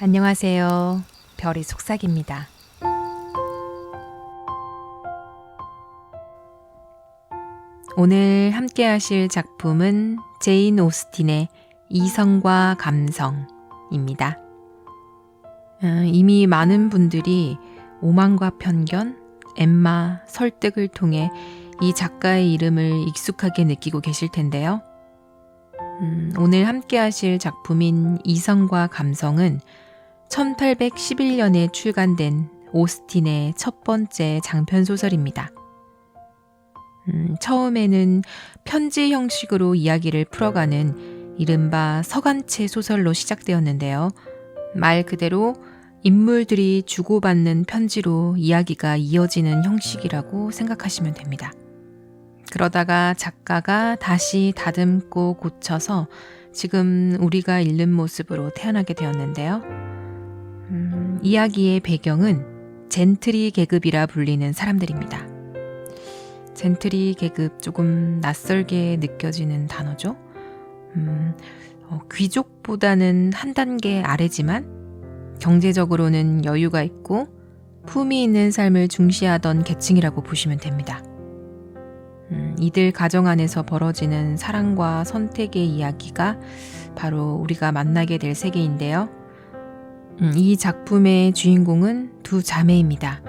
안녕하세요. 별이 속삭입니다. 오늘 함께 하실 작품은 제인 오스틴의 이성과 감성입니다. 이미 많은 분들이 오만과 편견, 엠마, 설득을 통해 이 작가의 이름을 익숙하게 느끼고 계실 텐데요. 오늘 함께 하실 작품인 이성과 감성은 1811년에 출간된 오스틴의 첫 번째 장편 소설입니다. 처음에는 편지 형식으로 이야기를 풀어가는 이른바 서간체 소설로 시작되었는데요. 말 그대로 인물들이 주고받는 편지로 이야기가 이어지는 형식이라고 생각하시면 됩니다. 그러다가 작가가 다시 다듬고 고쳐서 지금 우리가 읽는 모습으로 태어나게 되었는데요. 이야기의 배경은 젠트리 계급이라 불리는 사람들입니다. 젠트리 계급 조금 낯설게 느껴지는 단어죠. 귀족보다는 한 단계 아래지만 경제적으로는 여유가 있고 품위 있는 삶을 중시하던 계층이라고 보시면 됩니다. 이들 가정 안에서 벌어지는 사랑과 선택의 이야기가 바로 우리가 만나게 될 세계인데요. 이 작품의 주인공은 두 자매입니다.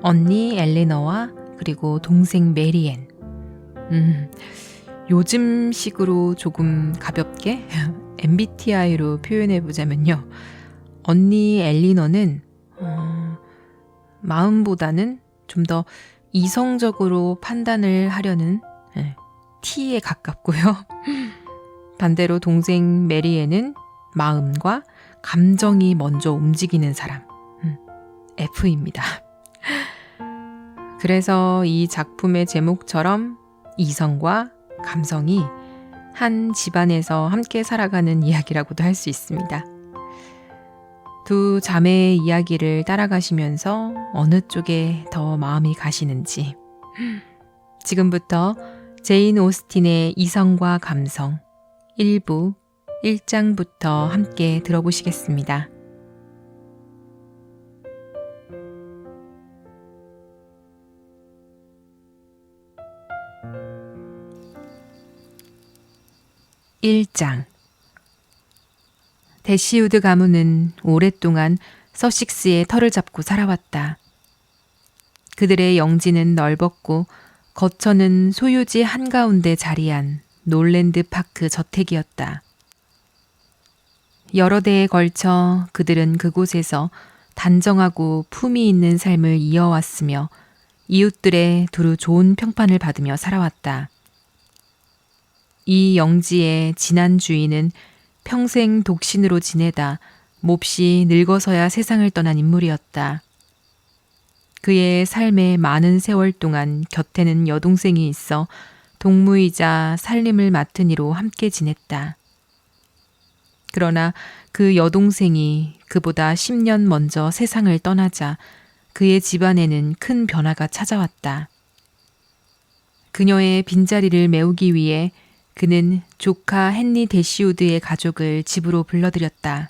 언니 엘리너와 그리고 동생 메리앤. 요즘식으로 조금 가볍게 MBTI로 표현해보자면요. 언니 엘리너는 마음보다는 좀 더 이성적으로 판단을 하려는 T에 가깝고요. 반대로 동생 메리앤은 마음과 감정이 먼저 움직이는 사람, F입니다. 그래서 이 작품의 제목처럼 이성과 감성이 한 집안에서 함께 살아가는 이야기라고도 할 수 있습니다. 두 자매의 이야기를 따라가시면서 어느 쪽에 더 마음이 가시는지 지금부터 제인 오스틴의 이성과 감성 1부 1장부터 함께 들어보시겠습니다. (1장) 대시우드 가문은 오랫동안 서식스의 털을 잡고 살아왔다. 그들의 영지는 넓었고 거처는 소유지 한가운데 자리한 놀랜드 파크 저택이었다. 여러 대에 걸쳐 그들은 그곳에서 단정하고 품위 있는 삶을 이어왔으며 이웃들의 두루 좋은 평판을 받으며 살아왔다. 이 영지의 지난 주인은 평생 독신으로 지내다 몹시 늙어서야 세상을 떠난 인물이었다. 그의 삶의 많은 세월 동안 곁에는 여동생이 있어 동무이자 살림을 맡은 이로 함께 지냈다. 그러나 그 여동생이 그보다 10년 먼저 세상을 떠나자 그의 집안에는 큰 변화가 찾아왔다. 그녀의 빈자리를 메우기 위해 그는 조카 헨리 대시우드의 가족을 집으로 불러들였다.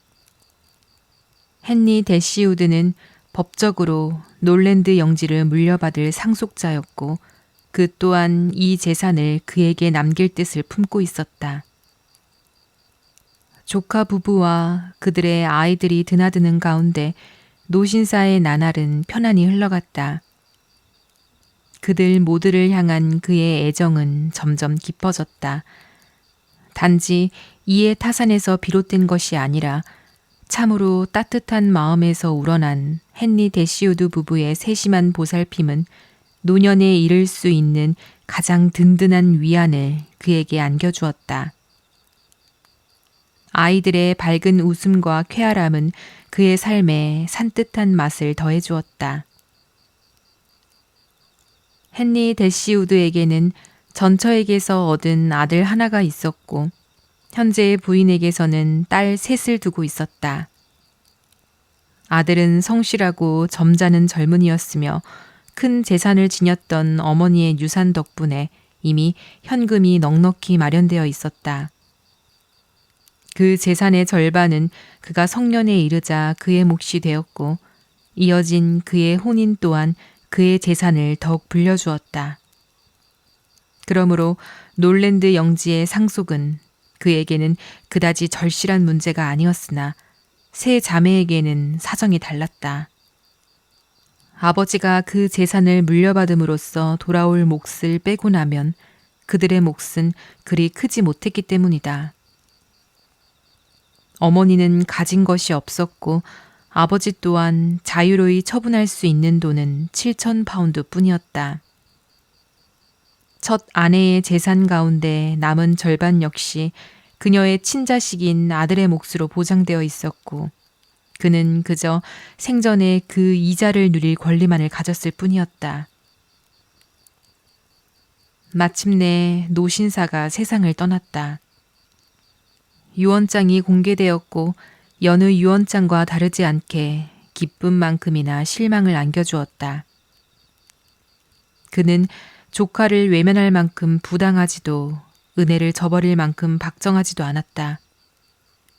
헨리 대시우드는 법적으로 놀랜드 영지를 물려받을 상속자였고 그 또한 이 재산을 그에게 남길 뜻을 품고 있었다. 조카 부부와 그들의 아이들이 드나드는 가운데 노신사의 나날은 편안히 흘러갔다. 그들 모두를 향한 그의 애정은 점점 깊어졌다. 단지 이의 타산에서 비롯된 것이 아니라 참으로 따뜻한 마음에서 우러난 헨리 대시우드 부부의 세심한 보살핌은 노년에 이를 수 있는 가장 든든한 위안을 그에게 안겨주었다. 아이들의 밝은 웃음과 쾌활함은 그의 삶에 산뜻한 맛을 더해주었다. 헨리 대시우드에게는 전처에게서 얻은 아들 하나가 있었고 현재의 부인에게서는 딸 셋을 두고 있었다. 아들은 성실하고 점잖은 젊은이였으며 큰 재산을 지녔던 어머니의 유산 덕분에 이미 현금이 넉넉히 마련되어 있었다. 그 재산의 절반은 그가 성년에 이르자 그의 몫이 되었고 이어진 그의 혼인 또한 그의 재산을 더욱 불려주었다. 그러므로 놀랜드 영지의 상속은 그에게는 그다지 절실한 문제가 아니었으나 세 자매에게는 사정이 달랐다. 아버지가 그 재산을 물려받음으로써 돌아올 몫을 빼고 나면 그들의 몫은 그리 크지 못했기 때문이다. 어머니는 가진 것이 없었고 아버지 또한 자유로이 처분할 수 있는 돈은 7,000파운드 뿐이었다. 첫 아내의 재산 가운데 남은 절반 역시 그녀의 친자식인 아들의 몫으로 보장되어 있었고 그는 그저 생전에 그 이자를 누릴 권리만을 가졌을 뿐이었다. 마침내 노신사가 세상을 떠났다. 유언장이 공개되었고 여느 유언장과 다르지 않게 기쁨만큼이나 실망을 안겨주었다. 그는 조카를 외면할 만큼 부당하지도 은혜를 저버릴 만큼 박정하지도 않았다.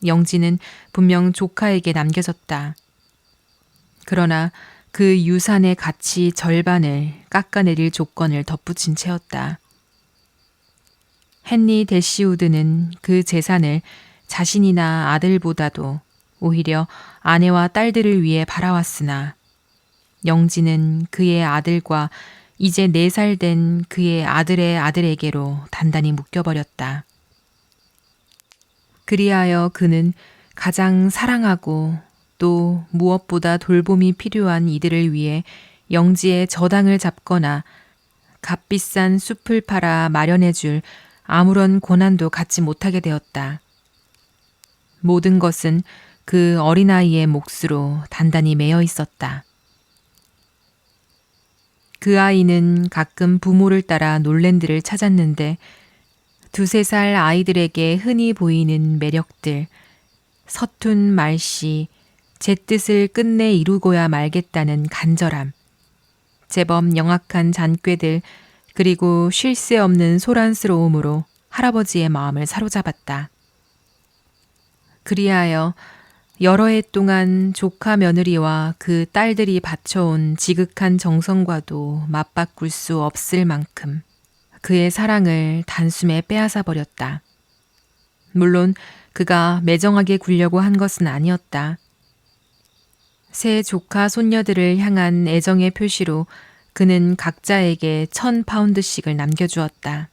영지는 분명 조카에게 남겨졌다. 그러나 그 유산의 가치 절반을 깎아내릴 조건을 덧붙인 채였다. 헨리 대시우드는 그 재산을 자신이나 아들보다도 오히려 아내와 딸들을 위해 바라왔으나 영지는 그의 아들과 이제 4살 된 그의 아들의 아들에게로 단단히 묶여버렸다. 그리하여 그는 가장 사랑하고 또 무엇보다 돌봄이 필요한 이들을 위해 영지의 저당을 잡거나 값비싼 숲을 팔아 마련해줄 아무런 권한도 갖지 못하게 되었다. 모든 것은 그 어린아이의 몫으로 단단히 매여 있었다. 그 아이는 가끔 부모를 따라 놀랜드를 찾았는데 2~3살 아이들에게 흔히 보이는 매력들, 서툰 말씨, 제 뜻을 끝내 이루고야 말겠다는 간절함, 제법 영악한 잔꾀들, 그리고 쉴 새 없는 소란스러움으로 할아버지의 마음을 사로잡았다. 그리하여 여러 해 동안 조카 며느리와 그 딸들이 바쳐온 지극한 정성과도 맞바꿀 수 없을 만큼 그의 사랑을 단숨에 빼앗아 버렸다. 물론 그가 매정하게 굴려고 한 것은 아니었다. 새 조카 손녀들을 향한 애정의 표시로 그는 각자에게 1,000파운드씩을 남겨주었다.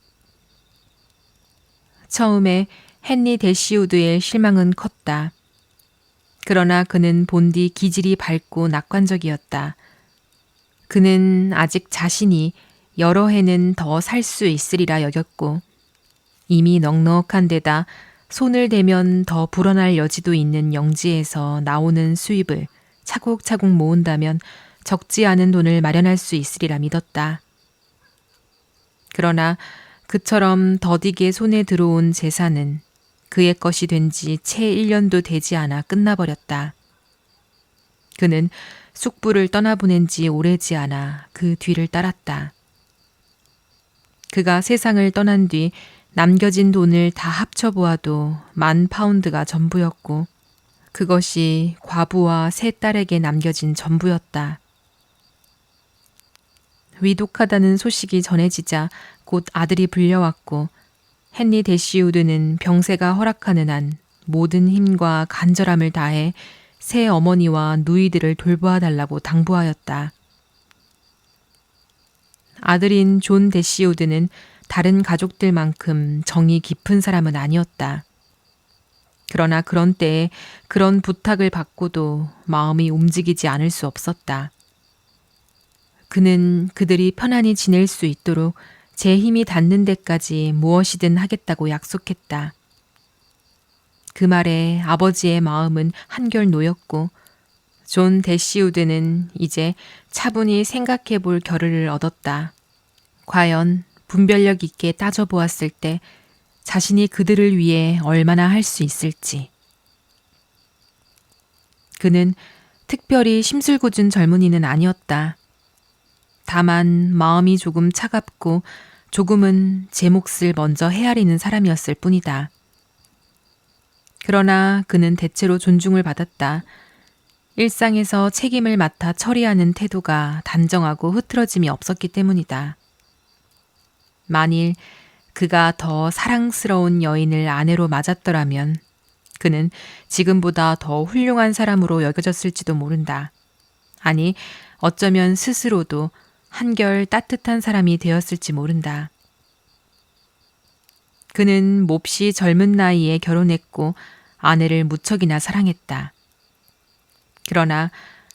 처음에 헨리 대시우드의 실망은 컸다. 그러나 그는 본디 기질이 밝고 낙관적이었다. 그는 아직 자신이 여러 해는 더 살 수 있으리라 여겼고 이미 넉넉한 데다 손을 대면 더 불어날 여지도 있는 영지에서 나오는 수입을 차곡차곡 모은다면 적지 않은 돈을 마련할 수 있으리라 믿었다. 그러나 그처럼 더디게 손에 들어온 재산은 그의 것이 된 지 채 1년도 되지 않아 끝나버렸다. 그는 숙부를 떠나보낸 지 오래지 않아 그 뒤를 따랐다. 그가 세상을 떠난 뒤 남겨진 돈을 다 합쳐보아도 10,000파운드가 전부였고 그것이 과부와 세 딸에게 남겨진 전부였다. 위독하다는 소식이 전해지자 곧 아들이 불려왔고 헨리 대시우드는 병세가 허락하는 한 모든 힘과 간절함을 다해 새 어머니와 누이들을 돌보아 달라고 당부하였다. 아들인 존 대시우드는 다른 가족들만큼 정이 깊은 사람은 아니었다. 그러나 그런 때에 그런 부탁을 받고도 마음이 움직이지 않을 수 없었다. 그는 그들이 편안히 지낼 수 있도록 제 힘이 닿는 데까지 무엇이든 하겠다고 약속했다. 그 말에 아버지의 마음은 한결 놓였고 존 대시우드는 이제 차분히 생각해 볼 겨를을 얻었다. 과연 분별력 있게 따져보았을 때 자신이 그들을 위해 얼마나 할 수 있을지. 그는 특별히 심술궂은 젊은이는 아니었다. 다만 마음이 조금 차갑고 조금은 제 몫을 먼저 헤아리는 사람이었을 뿐이다. 그러나 그는 대체로 존중을 받았다. 일상에서 책임을 맡아 처리하는 태도가 단정하고 흐트러짐이 없었기 때문이다. 만일 그가 더 사랑스러운 여인을 아내로 맞았더라면 그는 지금보다 더 훌륭한 사람으로 여겨졌을지도 모른다. 아니, 어쩌면 스스로도 한결 따뜻한 사람이 되었을지 모른다. 그는 몹시 젊은 나이에 결혼했고 아내를 무척이나 사랑했다. 그러나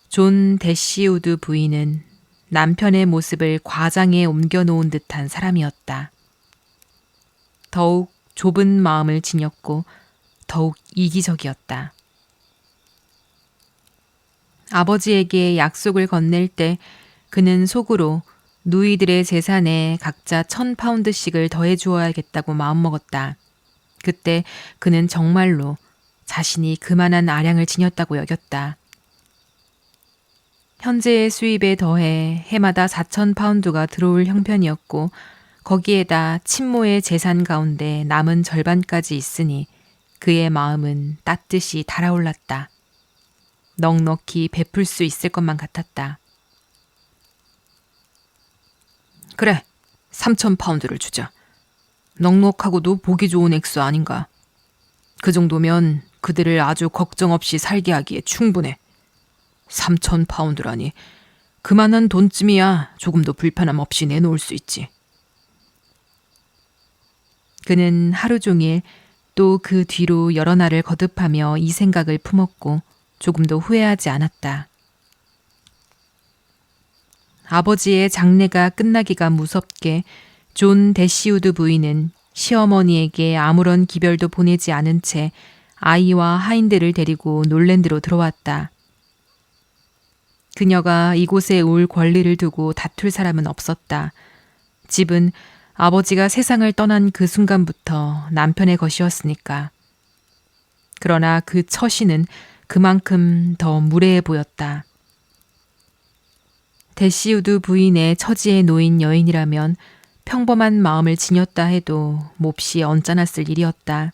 존 대시우드 부인은 남편의 모습을 과장해 옮겨놓은 듯한 사람이었다. 더욱 좁은 마음을 지녔고 더욱 이기적이었다. 아버지에게 약속을 건넬 때 그는 속으로 누이들의 재산에 각자 1,000파운드씩을 더해 주어야겠다고 마음먹었다. 그때 그는 정말로 자신이 그만한 아량을 지녔다고 여겼다. 현재의 수입에 더해 해마다 4,000파운드가 들어올 형편이었고 거기에다 친모의 재산 가운데 남은 절반까지 있으니 그의 마음은 따뜻이 달아올랐다. 넉넉히 베풀 수 있을 것만 같았다. 그래, 3,000파운드를 주자. 넉넉하고도 보기 좋은 액수 아닌가. 그 정도면 그들을 아주 걱정 없이 살게 하기에 충분해. 3,000파운드라니 그만한 돈쯤이야 조금도 불편함 없이 내놓을 수 있지. 그는 하루 종일 또 그 뒤로 여러 날을 거듭하며 이 생각을 품었고 조금도 후회하지 않았다. 아버지의 장례가 끝나기가 무섭게 존 대시우드 부인은 시어머니에게 아무런 기별도 보내지 않은 채 아이와 하인들을 데리고 놀랜드로 들어왔다. 그녀가 이곳에 올 권리를 두고 다툴 사람은 없었다. 집은 아버지가 세상을 떠난 그 순간부터 남편의 것이었으니까. 그러나 그 처신은 그만큼 더 무례해 보였다. 대시우드 부인의 처지에 놓인 여인이라면 평범한 마음을 지녔다 해도 몹시 언짢았을 일이었다.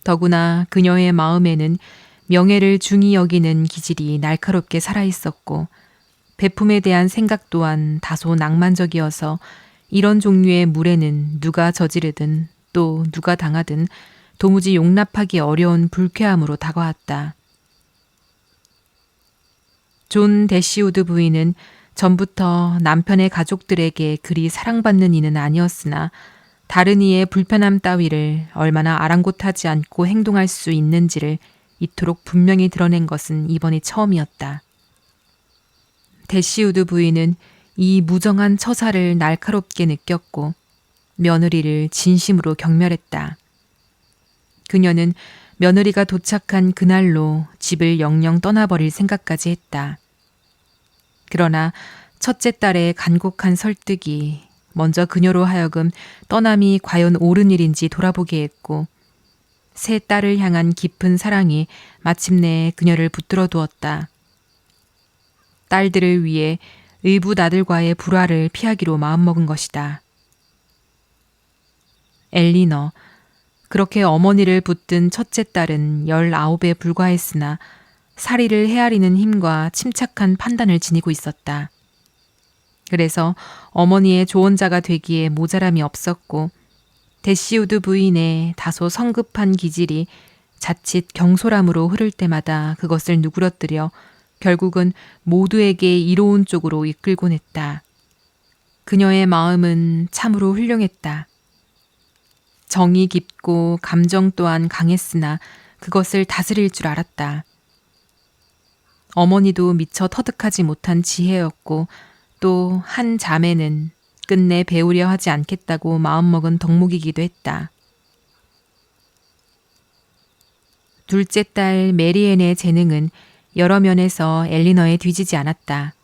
더구나 그녀의 마음에는 명예를 중히 여기는 기질이 날카롭게 살아있었고 베품에 대한 생각 또한 다소 낭만적이어서 이런 종류의 무례는 누가 저지르든 또 누가 당하든 도무지 용납하기 어려운 불쾌함으로 다가왔다. 존 대시우드 부인은 전부터 남편의 가족들에게 그리 사랑받는 이는 아니었으나 다른 이의 불편함 따위를 얼마나 아랑곳하지 않고 행동할 수 있는지를 이토록 분명히 드러낸 것은 이번이 처음이었다. 대시우드 부인은 이 무정한 처사를 날카롭게 느꼈고 며느리를 진심으로 경멸했다. 그녀는 며느리가 도착한 그날로 집을 영영 떠나버릴 생각까지 했다. 그러나 첫째 딸의 간곡한 설득이 먼저 그녀로 하여금 떠남이 과연 옳은 일인지 돌아보게 했고 새 딸을 향한 깊은 사랑이 마침내 그녀를 붙들어 두었다. 딸들을 위해 의붓아들과의 불화를 피하기로 마음먹은 것이다. 엘리너, 그렇게 어머니를 붙든 첫째 딸은 19에 불과했으나 사리를 헤아리는 힘과 침착한 판단을 지니고 있었다. 그래서 어머니의 조언자가 되기에 모자람이 없었고 대시우드 부인의 다소 성급한 기질이 자칫 경솔함으로 흐를 때마다 그것을 누그러뜨려 결국은 모두에게 이로운 쪽으로 이끌곤 했다. 그녀의 마음은 참으로 훌륭했다. 정이 깊고 감정 또한 강했으나 그것을 다스릴 줄 알았다. 어머니도 미처 터득하지 못한 지혜였고 또 한 자매는 끝내 배우려 하지 않겠다고 마음먹은 덕목이기도 했다. 둘째 딸 메리앤의 재능은 여러 면에서 엘리너에 뒤지지 않았다.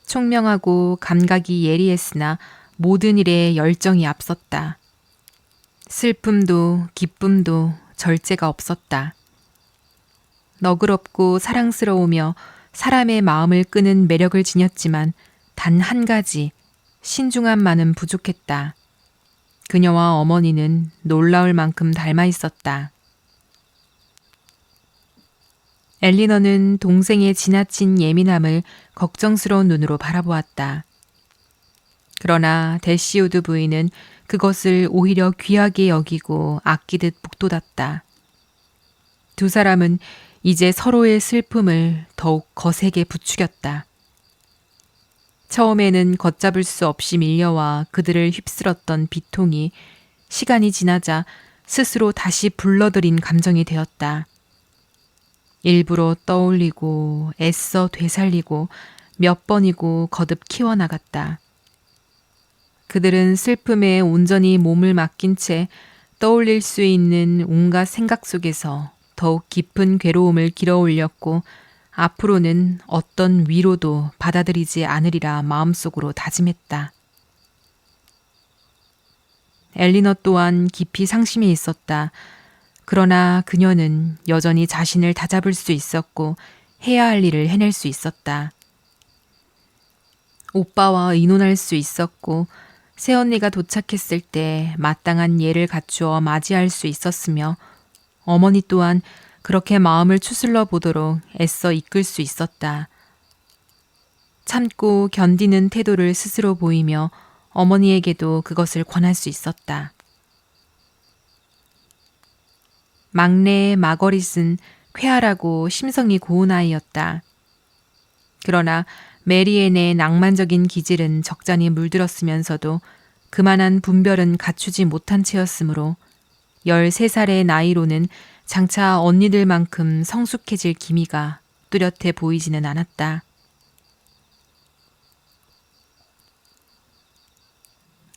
총명하고 감각이 예리했으나 모든 일에 열정이 앞섰다. 슬픔도 기쁨도 절제가 없었다. 너그럽고 사랑스러우며 사람의 마음을 끄는 매력을 지녔지만 단 한 가지 신중함만은 부족했다. 그녀와 어머니는 놀라울 만큼 닮아 있었다. 엘리너는 동생의 지나친 예민함을 걱정스러운 눈으로 바라보았다. 그러나 대시우드 부인은 그것을 오히려 귀하게 여기고 아끼듯 북돋았다. 두 사람은 이제 서로의 슬픔을 더욱 거세게 부추겼다. 처음에는 걷잡을 수 없이 밀려와 그들을 휩쓸었던 비통이 시간이 지나자 스스로 다시 불러들인 감정이 되었다. 일부러 떠올리고 애써 되살리고 몇 번이고 거듭 키워나갔다. 그들은 슬픔에 온전히 몸을 맡긴 채 떠올릴 수 있는 온갖 생각 속에서 더욱 깊은 괴로움을 길어올렸고 앞으로는 어떤 위로도 받아들이지 않으리라 마음속으로 다짐했다. 엘리너 또한 깊이 상심해 있었다. 그러나 그녀는 여전히 자신을 다잡을 수 있었고 해야 할 일을 해낼 수 있었다. 오빠와 의논할 수 있었고 새언니가 도착했을 때 마땅한 예를 갖추어 맞이할 수 있었으며 어머니 또한 그렇게 마음을 추슬러 보도록 애써 이끌 수 있었다. 참고 견디는 태도를 스스로 보이며 어머니에게도 그것을 권할 수 있었다. 막내 마거릿은 쾌활하고 심성이 고운 아이였다. 그러나 메리앤의 낭만적인 기질은 적잖이 물들었으면서도 그만한 분별은 갖추지 못한 채였으므로 13살의 나이로는 장차 언니들만큼 성숙해질 기미가 뚜렷해 보이지는 않았다.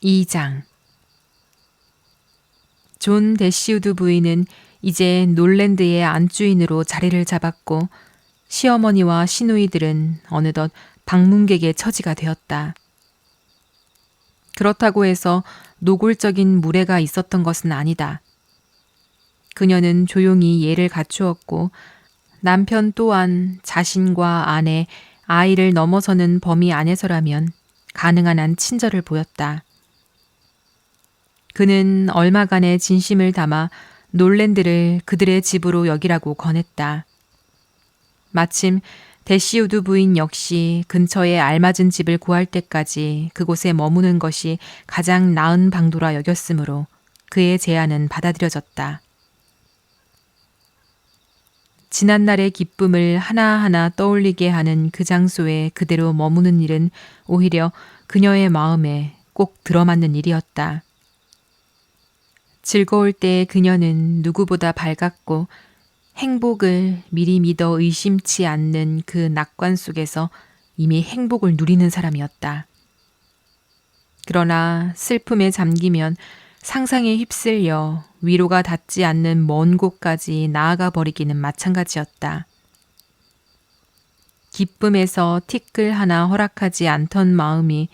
2장 존 대시우드 부인은 이제 놀랜드의 안주인으로 자리를 잡았고 시어머니와 시누이들은 어느덧 방문객의 처지가 되었다. 그렇다고 해서 노골적인 무례가 있었던 것은 아니다. 그녀는 조용히 예를 갖추었고 남편 또한 자신과 아내, 아이를 넘어서는 범위 안에서라면 가능한 한 친절을 보였다. 그는 얼마간의 진심을 담아 놀랜드를 그들의 집으로 여기라고 권했다. 마침 대시우드 부인 역시 근처에 알맞은 집을 구할 때까지 그곳에 머무는 것이 가장 나은 방도라 여겼으므로 그의 제안은 받아들여졌다. 지난날의 기쁨을 하나하나 떠올리게 하는 그 장소에 그대로 머무는 일은 오히려 그녀의 마음에 꼭 들어맞는 일이었다. 즐거울 때 그녀는 누구보다 밝았고 행복을 미리 믿어 의심치 않는 그 낙관 속에서 이미 행복을 누리는 사람이었다. 그러나 슬픔에 잠기면 상상에 휩쓸려 위로가 닿지 않는 먼 곳까지 나아가 버리기는 마찬가지였다. 기쁨에서 티끌 하나 허락하지 않던 마음이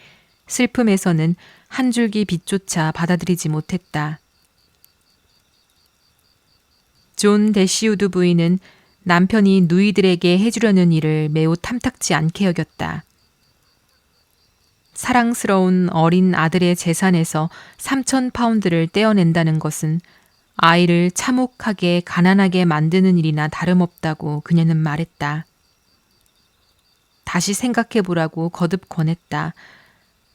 슬픔에서는 한 줄기 빛조차 받아들이지 못했다. 존 대시우드 부인은 남편이 누이들에게 해주려는 일을 매우 탐탁지 않게 여겼다. 사랑스러운 어린 아들의 재산에서 3,000파운드를 떼어낸다는 것은 아이를 참혹하게 가난하게 만드는 일이나 다름없다고 그녀는 말했다. 다시 생각해보라고 거듭 권했다.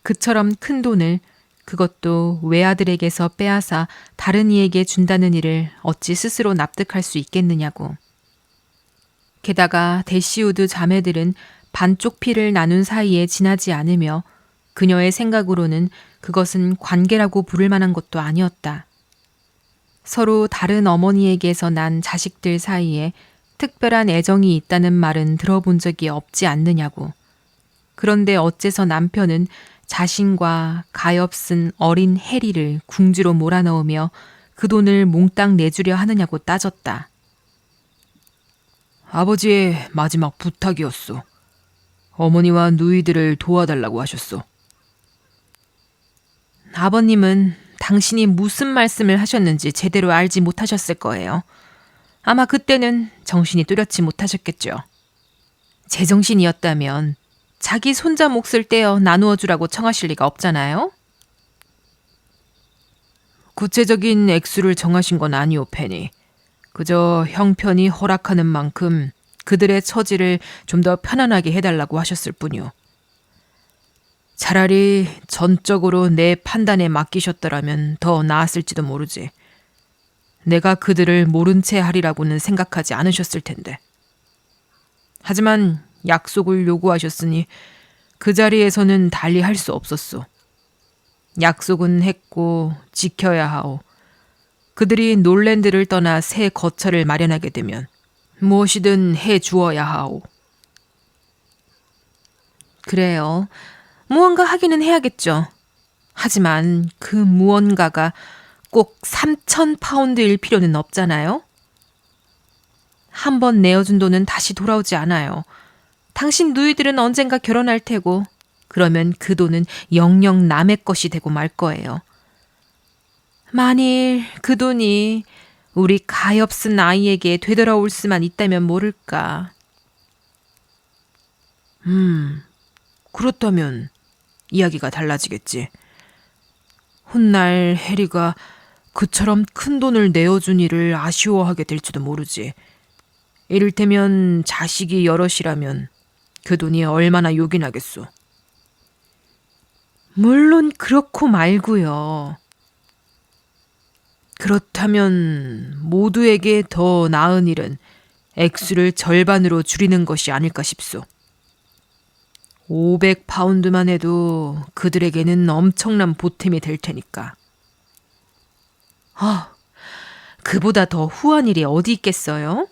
그처럼 큰 돈을 그것도 외아들에게서 빼앗아 다른 이에게 준다는 일을 어찌 스스로 납득할 수 있겠느냐고. 게다가 대시우드 자매들은 반쪽 피를 나눈 사이에 지나지 않으며 그녀의 생각으로는 그것은 관계라고 부를 만한 것도 아니었다. 서로 다른 어머니에게서 난 자식들 사이에 특별한 애정이 있다는 말은 들어본 적이 없지 않느냐고. 그런데 어째서 남편은 자신과 가엾은 어린 해리를 궁지로 몰아넣으며 그 돈을 몽땅 내주려 하느냐고 따졌다. 아버지의 마지막 부탁이었소. 어머니와 누이들을 도와달라고 하셨소. 아버님은 당신이 무슨 말씀을 하셨는지 제대로 알지 못하셨을 거예요. 아마 그때는 정신이 뚜렷지 못하셨겠죠. 제정신이었다면 자기 손자 몫을 떼어 나누어 주라고 청하실 리가 없잖아요. 구체적인 액수를 정하신 건 아니오, 페니. 그저 형편이 허락하는 만큼 그들의 처지를 좀 더 편안하게 해달라고 하셨을 뿐이요. 차라리 전적으로 내 판단에 맡기셨더라면 더 나았을지도 모르지. 내가 그들을 모른 채 하리라고는 생각하지 않으셨을 텐데. 하지만 약속을 요구하셨으니 그 자리에서는 달리 할 수 없었소. 약속은 했고 지켜야 하오. 그들이 놀랜드를 떠나 새 거처를 마련하게 되면 무엇이든 해 주어야 하오. 그래요. 무언가 하기는 해야겠죠. 하지만 그 무언가가 꼭 3,000파운드일 필요는 없잖아요. 한 번 내어준 돈은 다시 돌아오지 않아요. 당신 누이들은 언젠가 결혼할 테고 그러면 그 돈은 영영 남의 것이 되고 말 거예요. 만일 그 돈이 우리 가엾은 아이에게 되돌아올 수만 있다면 모를까. 그렇다면 이야기가 달라지겠지. 훗날 해리가 그처럼 큰 돈을 내어준 일을 아쉬워하게 될지도 모르지. 이를테면 자식이 여럿이라면 그 돈이 얼마나 욕이 나겠소. 물론 그렇고 말고요. 그렇다면 모두에게 더 나은 일은 액수를 절반으로 줄이는 것이 아닐까 싶소. 500파운드만 해도 그들에게는 엄청난 보탬이 될 테니까. 그보다 더 후한 일이 어디 있겠어요?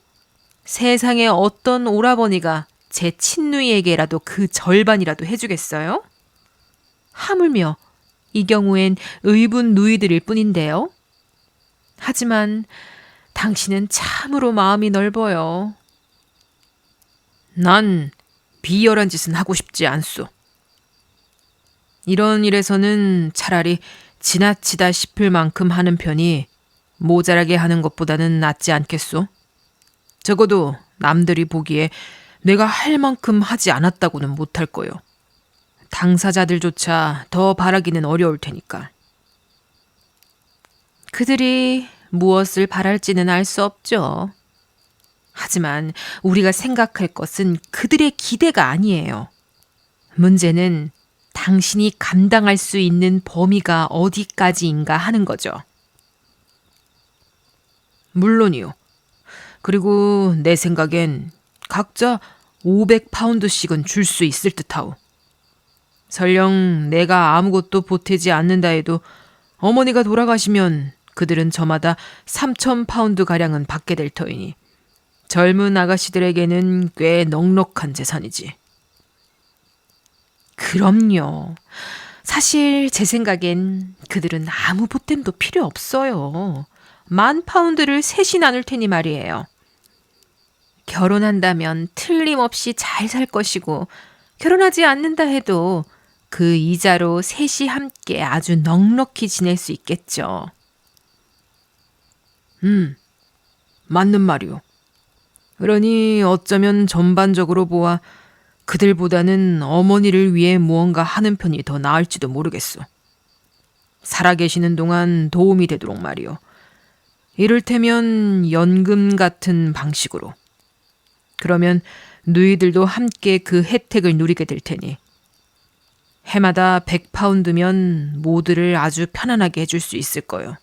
세상에 어떤 오라버니가 제 친누이에게라도 그 절반이라도 해주겠어요? 하물며 이 경우엔 의분 누이들일 뿐인데요. 하지만 당신은 참으로 마음이 넓어요. 난 비열한 짓은 하고 싶지 않소. 이런 일에서는 차라리 지나치다 싶을 만큼 하는 편이 모자라게 하는 것보다는 낫지 않겠소? 적어도 남들이 보기에 내가 할 만큼 하지 않았다고는 못할 거요. 당사자들조차 더 바라기는 어려울 테니까. 그들이 무엇을 바랄지는 알 수 없죠. 하지만 우리가 생각할 것은 그들의 기대가 아니에요. 문제는 당신이 감당할 수 있는 범위가 어디까지인가 하는 거죠. 물론이요. 그리고 내 생각엔 각자 500파운드씩은 줄 수 있을 듯하오. 설령 내가 아무것도 보태지 않는다 해도 어머니가 돌아가시면 그들은 저마다 3,000파운드가량은 받게 될 터이니 젊은 아가씨들에게는 꽤 넉넉한 재산이지. 그럼요. 사실 제 생각엔 그들은 아무 보탬도 필요 없어요. 10,000파운드를 셋이 나눌 테니 말이에요. 결혼한다면 틀림없이 잘 살 것이고 결혼하지 않는다 해도 그 이자로 셋이 함께 아주 넉넉히 지낼 수 있겠죠. 맞는 말이오. 그러니 어쩌면 전반적으로 보아 그들보다는 어머니를 위해 무언가 하는 편이 더 나을지도 모르겠소. 살아계시는 동안 도움이 되도록 말이오. 이를테면 연금 같은 방식으로. 그러면 누이들도 함께 그 혜택을 누리게 될 테니 해마다 100파운드면 모두를 아주 편안하게 해줄 수 있을 거요.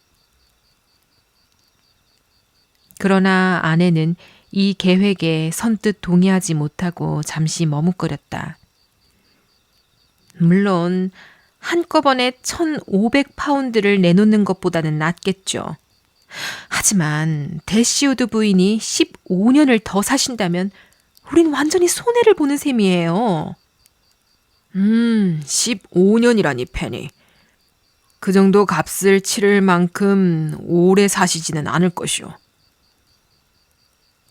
그러나 아내는 이 계획에 선뜻 동의하지 못하고 잠시 머뭇거렸다. 물론 한꺼번에 1,500파운드를 내놓는 것보다는 낫겠죠. 하지만 대시우드 부인이 15년을 더 사신다면 우린 완전히 손해를 보는 셈이에요. 15년이라니 페니. 그 정도 값을 치를 만큼 오래 사시지는 않을 것이오.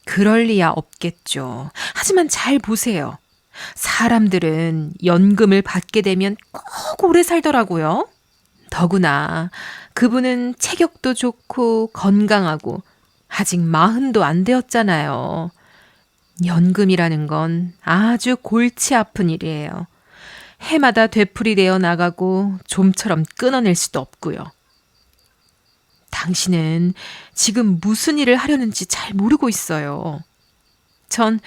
그럴 리야 없겠죠. 하지만 잘 보세요. 사람들은 연금을 받게 되면 꼭 오래 살더라고요. 더구나 그분은 체격도 좋고 건강하고 아직 40도 안 되었잖아요. 연금이라는 건 아주 골치 아픈 일이에요. 해마다 되풀이되어 나가고 좀처럼 끊어낼 수도 없고요. 당신은 지금 무슨 일을 하려는지 잘 모르고 있어요. 전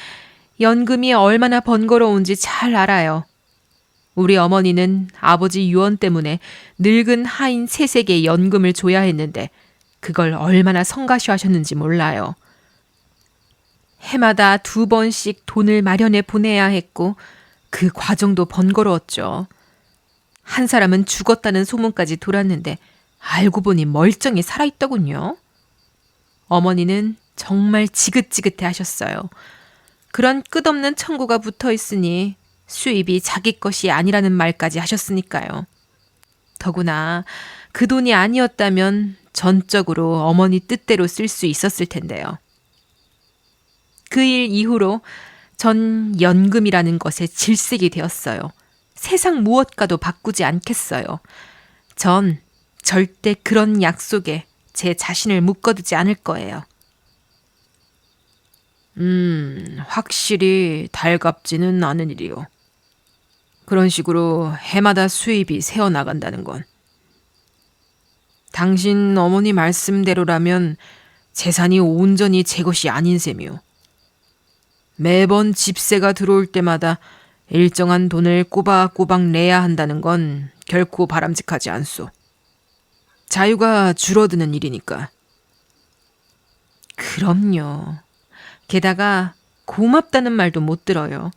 연금이 얼마나 번거로운지 잘 알아요. 우리 어머니는 아버지 유언 때문에 늙은 하인 셋에게 연금을 줘야 했는데 그걸 얼마나 성가셔하셨는지 몰라요. 해마다 2번씩 돈을 마련해 보내야 했고 그 과정도 번거로웠죠. 한 사람은 죽었다는 소문까지 돌았는데 알고 보니 멀쩡히 살아있더군요. 어머니는 정말 지긋지긋해 하셨어요. 그런 끝없는 청구가 붙어 있으니 수입이 자기 것이 아니라는 말까지 하셨으니까요. 더구나 그 돈이 아니었다면 전적으로 어머니 뜻대로 쓸 수 있었을 텐데요. 그 일 이후로 전 연금이라는 것에 질색이 되었어요. 세상 무엇과도 바꾸지 않겠어요. 전 절대 그런 약속에 제 자신을 묶어두지 않을 거예요. 확실히 달갑지는 않은 일이요. 그런 식으로 해마다 수입이 새어나간다는 건. 당신 어머니 말씀대로라면 재산이 온전히 제 것이 아닌 셈이요. 매번 집세가 들어올 때마다 일정한 돈을 꼬박꼬박 내야 한다는 건 결코 바람직하지 않소. 자유가 줄어드는 일이니까. 그럼요. 게다가 고맙다는 말도 못 들어요.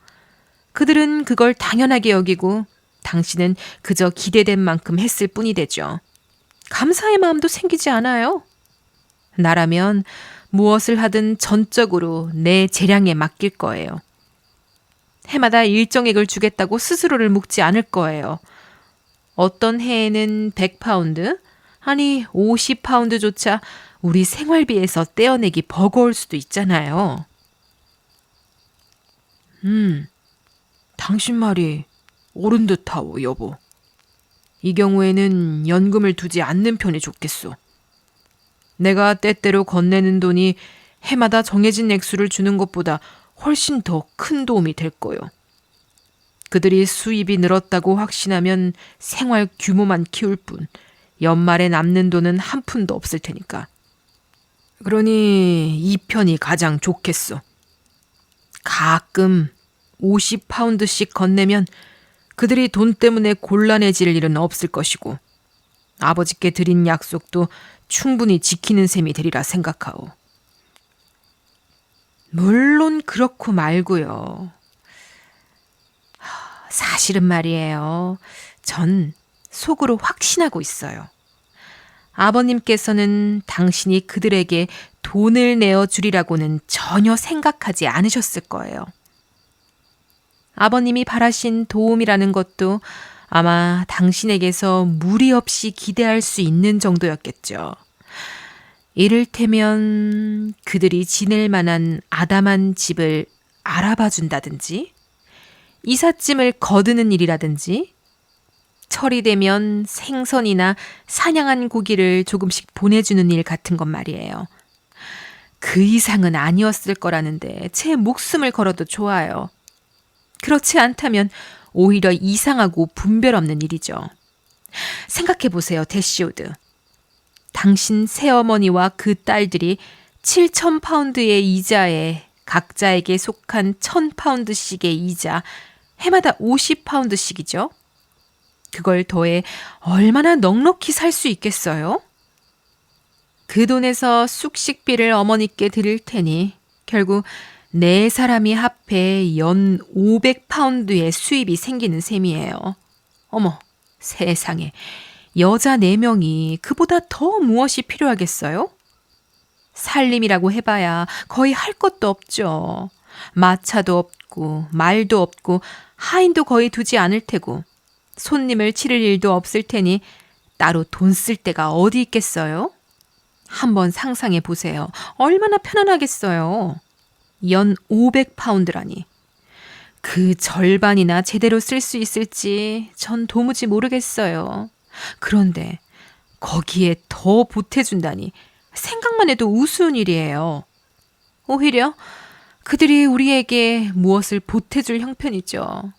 그들은 그걸 당연하게 여기고 당신은 그저 기대된 만큼 했을 뿐이 되죠. 감사의 마음도 생기지 않아요. 나라면 무엇을 하든 전적으로 내 재량에 맡길 거예요. 해마다 일정액을 주겠다고 스스로를 묶지 않을 거예요. 어떤 해에는 100파운드, 아니 50파운드조차 우리 생활비에서 떼어내기 버거울 수도 있잖아요. 당신 말이 옳은 듯하오, 여보. 이 경우에는 연금을 두지 않는 편이 좋겠소. 내가 때때로 건네는 돈이 해마다 정해진 액수를 주는 것보다 훨씬 더 큰 도움이 될 거요. 그들이 수입이 늘었다고 확신하면 생활 규모만 키울 뿐 연말에 남는 돈은 한 푼도 없을 테니까. 그러니 이 편이 가장 좋겠소. 가끔 50파운드씩 건네면 그들이 돈 때문에 곤란해질 일은 없을 것이고 아버지께 드린 약속도 충분히 지키는 셈이 되리라 생각하오. 물론 그렇고 말고요. 사실은 말이에요. 전 속으로 확신하고 있어요. 아버님께서는 당신이 그들에게 돈을 내어주리라고는 전혀 생각하지 않으셨을 거예요. 아버님이 바라신 도움이라는 것도 아마 당신에게서 무리 없이 기대할 수 있는 정도였겠죠. 이를테면 그들이 지낼 만한 아담한 집을 알아봐 준다든지, 이삿짐을 거두는 일이라든지, 철이 되면 생선이나 사냥한 고기를 조금씩 보내주는 일 같은 것 말이에요. 그 이상은 아니었을 거라는데 제 목숨을 걸어도 좋아요. 그렇지 않다면 오히려 이상하고 분별 없는 일이죠. 생각해 보세요, 대시오드. 당신 새어머니와 그 딸들이 7,000파운드의 이자에 각자에게 속한 1,000파운드씩의 이자, 해마다 50파운드씩이죠. 그걸 더해 얼마나 넉넉히 살 수 있겠어요? 그 돈에서 숙식비를 어머니께 드릴 테니 결국 네 사람이 합해 연 500파운드의 수입이 생기는 셈이에요. 어머, 세상에. 여자 4명이 그보다 더 무엇이 필요하겠어요? 살림이라고 해봐야 거의 할 것도 없죠. 마차도 없고 말도 없고 하인도 거의 두지 않을 테고 손님을 치를 일도 없을 테니 따로 돈 쓸 데가 어디 있겠어요? 한번 상상해 보세요. 얼마나 편안하겠어요. 연 500파운드라니. 그 절반이나 제대로 쓸 수 있을지 전 도무지 모르겠어요. 그런데 거기에 더 보태준다니 생각만 해도 우스운 일이에요. 오히려 그들이 우리에게 무엇을 보태줄 형편이죠.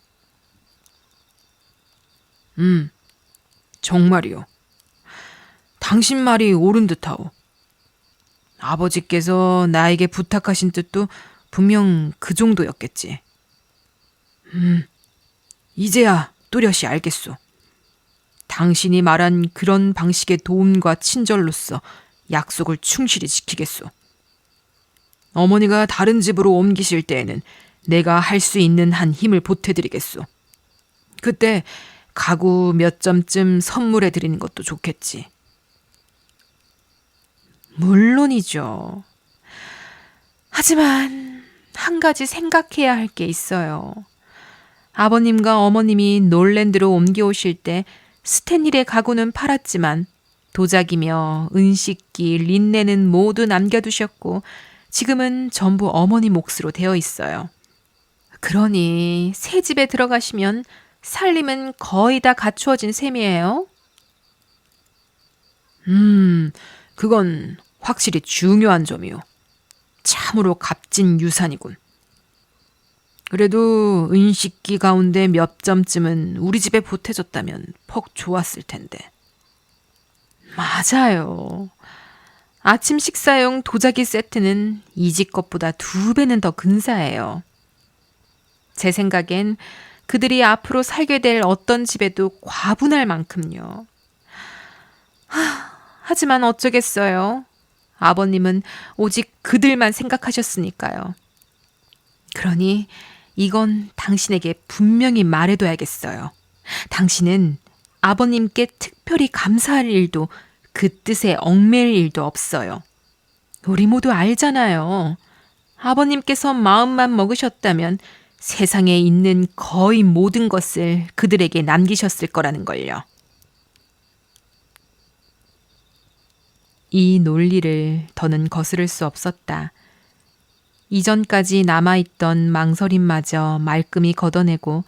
정말이요. 당신 말이 옳은 듯하오. 아버지께서 나에게 부탁하신 뜻도 분명 그 정도였겠지. 이제야 또렷이 알겠소. 당신이 말한 그런 방식의 도움과 친절로서 약속을 충실히 지키겠소. 어머니가 다른 집으로 옮기실 때에는 내가 할 수 있는 한 힘을 보태드리겠소. 그때 가구 몇 점쯤 선물해 드리는 것도 좋겠지. 물론이죠. 하지만 한 가지 생각해야 할 게 있어요. 아버님과 어머님이 놀랜드로 옮겨오실 때 스탠힐의 가구는 팔았지만 도자기며 은식기, 린넨은 모두 남겨두셨고 지금은 전부 어머니 몫으로 되어 있어요. 그러니 새 집에 들어가시면 살림은 거의 다 갖추어진 셈이에요. 그건 확실히 중요한 점이요. 참으로 값진 유산이군. 그래도 은식기 가운데 몇 점쯤은 우리 집에 보태줬다면 퍽 좋았을 텐데. 맞아요. 아침 식사용 도자기 세트는 이 집 것보다 2배는 더 근사해요. 제 생각엔 그들이 앞으로 살게 될 어떤 집에도 과분할 만큼요. 하지만 어쩌겠어요. 아버님은 오직 그들만 생각하셨으니까요. 그러니 이건 당신에게 분명히 말해둬야겠어요. 당신은 아버님께 특별히 감사할 일도 그 뜻에 얽매일 일도 없어요. 우리 모두 알잖아요. 아버님께서 마음만 먹으셨다면 세상에 있는 거의 모든 것을 그들에게 남기셨을 거라는 걸요. 이 논리를 더는 거스를 수 없었다. 이전까지 남아있던 망설임마저 말끔히 걷어내고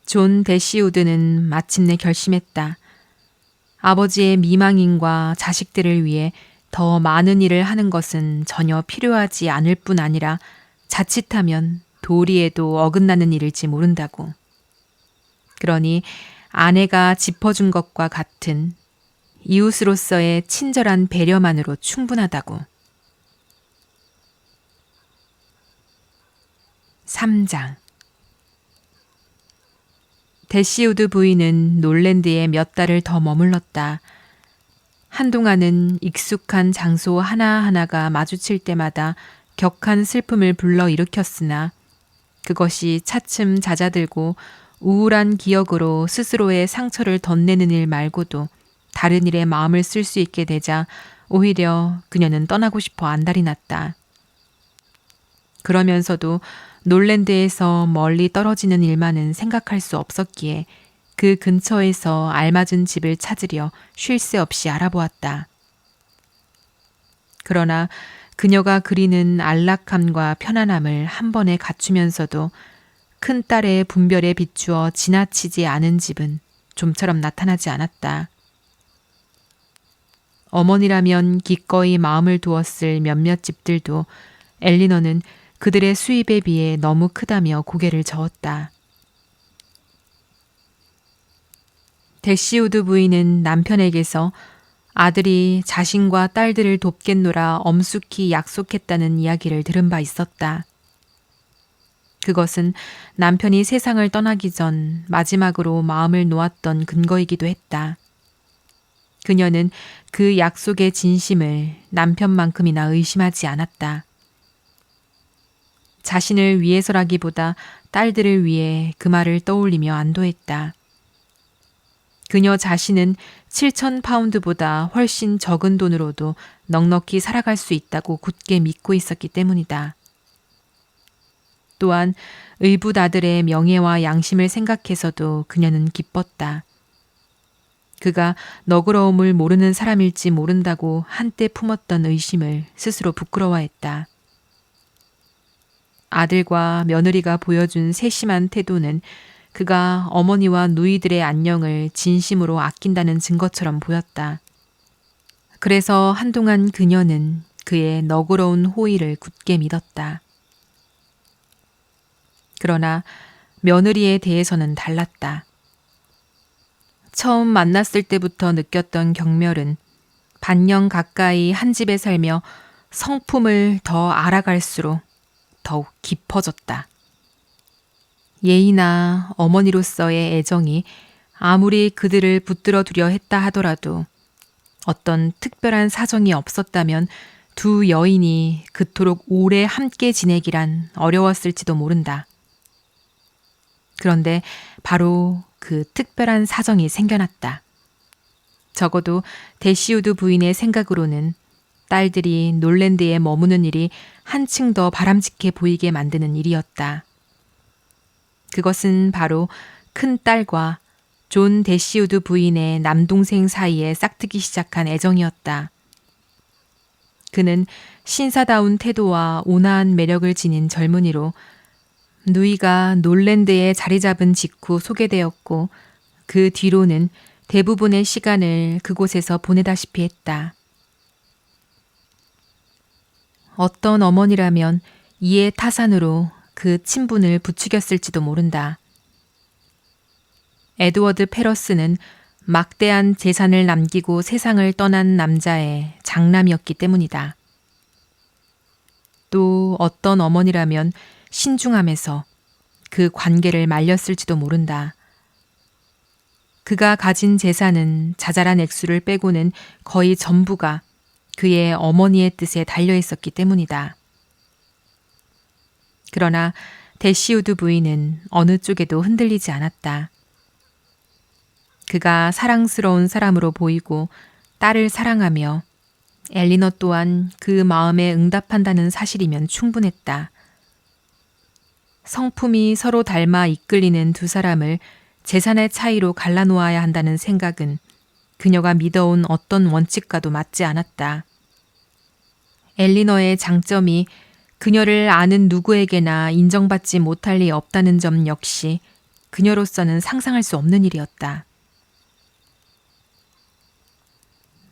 존 대시우드는 마침내 결심했다. 아버지의 미망인과 자식들을 위해 더 많은 일을 하는 것은 전혀 필요하지 않을 뿐 아니라 자칫하면 도리에도 어긋나는 일일지 모른다고. 그러니 아내가 짚어준 것과 같은 이웃으로서의 친절한 배려만으로 충분하다고. 3장. 대시우드 부인은 놀랜드에 몇 달을 더 머물렀다. 한동안은 익숙한 장소 하나하나가 마주칠 때마다 격한 슬픔을 불러일으켰으나 그것이 차츰 잦아들고 우울한 기억으로 스스로의 상처를 덧내는 일 말고도 다른 일에 마음을 쓸 수 있게 되자 오히려 그녀는 떠나고 싶어 안달이 났다. 그러면서도 놀랜드에서 멀리 떨어지는 일만은 생각할 수 없었기에 그 근처에서 알맞은 집을 찾으려 쉴 새 없이 알아보았다. 그러나 그녀가 그리는 안락함과 편안함을 한 번에 갖추면서도 큰딸의 분별에 비추어 지나치지 않은 집은 좀처럼 나타나지 않았다. 어머니라면 기꺼이 마음을 두었을 몇몇 집들도 엘리너는 그들의 수입에 비해 너무 크다며 고개를 저었다. 대시우드 부인은 남편에게서 아들이 자신과 딸들을 돕겠노라 엄숙히 약속했다는 이야기를 들은 바 있었다. 그것은 남편이 세상을 떠나기 전 마지막으로 마음을 놓았던 근거이기도 했다. 그녀는 그 약속의 진심을 남편만큼이나 의심하지 않았다. 자신을 위해서라기보다 딸들을 위해 그 말을 떠올리며 안도했다. 그녀 자신은 7,000파운드보다 훨씬 적은 돈으로도 넉넉히 살아갈 수 있다고 굳게 믿고 있었기 때문이다. 또한 의붓 아들의 명예와 양심을 생각해서도 그녀는 기뻤다. 그가 너그러움을 모르는 사람일지 모른다고 한때 품었던 의심을 스스로 부끄러워했다. 아들과 며느리가 보여준 세심한 태도는 그가 어머니와 누이들의 안녕을 진심으로 아낀다는 증거처럼 보였다. 그래서 한동안 그녀는 그의 너그러운 호의를 굳게 믿었다. 그러나 며느리에 대해서는 달랐다. 처음 만났을 때부터 느꼈던 경멸은 반년 가까이 한 집에 살며 성품을 더 알아갈수록 더욱 깊어졌다. 예이나 어머니로서의 애정이 아무리 그들을 붙들어 두려 했다 하더라도 어떤 특별한 사정이 없었다면 두 여인이 그토록 오래 함께 지내기란 어려웠을지도 모른다. 그런데 바로 그 특별한 사정이 생겨났다. 적어도 데시우드 부인의 생각으로는 딸들이 놀랜드에 머무는 일이 한층 더 바람직해 보이게 만드는 일이었다. 그것은 바로 큰 딸과 존 데시우드 부인의 남동생 사이에 싹트기 시작한 애정이었다. 그는 신사다운 태도와 온화한 매력을 지닌 젊은이로 누이가 놀랜드에 자리 잡은 직후 소개되었고 그 뒤로는 대부분의 시간을 그곳에서 보내다시피 했다. 어떤 어머니라면 이에 타산으로 그 친분을 부추겼을지도 모른다. 에드워드 페러스는 막대한 재산을 남기고 세상을 떠난 남자의 장남이었기 때문이다. 또 어떤 어머니라면 신중함에서 그 관계를 말렸을지도 모른다. 그가 가진 재산은 자잘한 액수를 빼고는 거의 전부가 그의 어머니의 뜻에 달려 있었기 때문이다. 그러나 데시우드 부인은 어느 쪽에도 흔들리지 않았다. 그가 사랑스러운 사람으로 보이고 딸을 사랑하며 엘리너 또한 그 마음에 응답한다는 사실이면 충분했다. 성품이 서로 닮아 이끌리는 두 사람을 재산의 차이로 갈라놓아야 한다는 생각은 그녀가 믿어온 어떤 원칙과도 맞지 않았다. 엘리너의 장점이 그녀를 아는 누구에게나 인정받지 못할 리 없다는 점 역시 그녀로서는 상상할 수 없는 일이었다.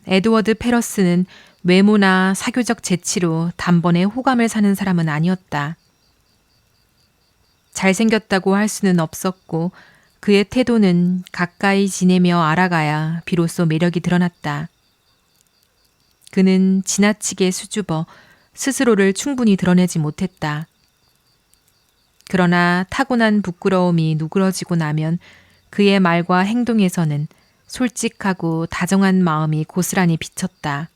에드워드 페러스는 외모나 사교적 재치로 단번에 호감을 사는 사람은 아니었다. 잘생겼다고 할 수는 없었고 그의 태도는 가까이 지내며 알아가야 비로소 매력이 드러났다. 그는 지나치게 수줍어 스스로를 충분히 드러내지 못했다. 그러나 타고난 부끄러움이 누그러지고 나면 그의 말과 행동에서는 솔직하고 다정한 마음이 고스란히 비쳤다.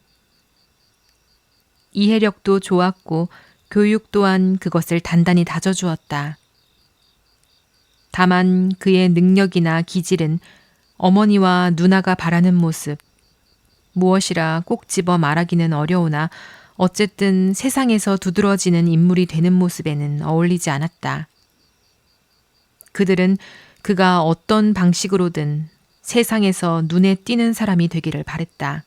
이해력도 좋았고 교육 또한 그것을 단단히 다져주었다. 다만 그의 능력이나 기질은 어머니와 누나가 바라는 모습, 무엇이라 꼭 집어 말하기는 어려우나 어쨌든 세상에서 두드러지는 인물이 되는 모습에는 어울리지 않았다. 그들은 그가 어떤 방식으로든 세상에서 눈에 띄는 사람이 되기를 바랬다.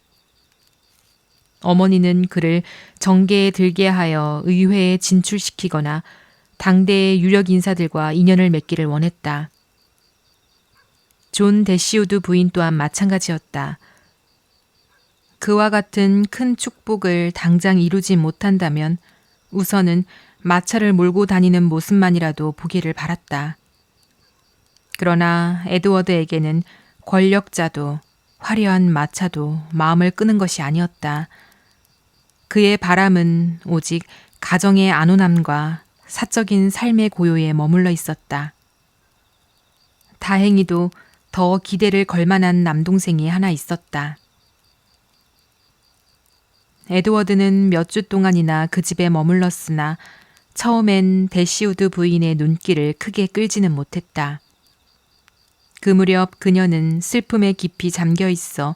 어머니는 그를 정계에 들게 하여 의회에 진출시키거나 당대의 유력 인사들과 인연을 맺기를 원했다. 존 데시우드 부인 또한 마찬가지였다. 그와 같은 큰 축복을 당장 이루지 못한다면 우선은 마차를 몰고 다니는 모습만이라도 보기를 바랐다. 그러나 에드워드에게는 권력자도 화려한 마차도 마음을 끄는 것이 아니었다. 그의 바람은 오직 가정의 안온함과 사적인 삶의 고요에 머물러 있었다. 다행히도 더 기대를 걸 만한 남동생이 하나 있었다. 에드워드는 몇 주 동안이나 그 집에 머물렀으나 처음엔 데시우드 부인의 눈길을 크게 끌지는 못했다. 그 무렵 그녀는 슬픔에 깊이 잠겨 있어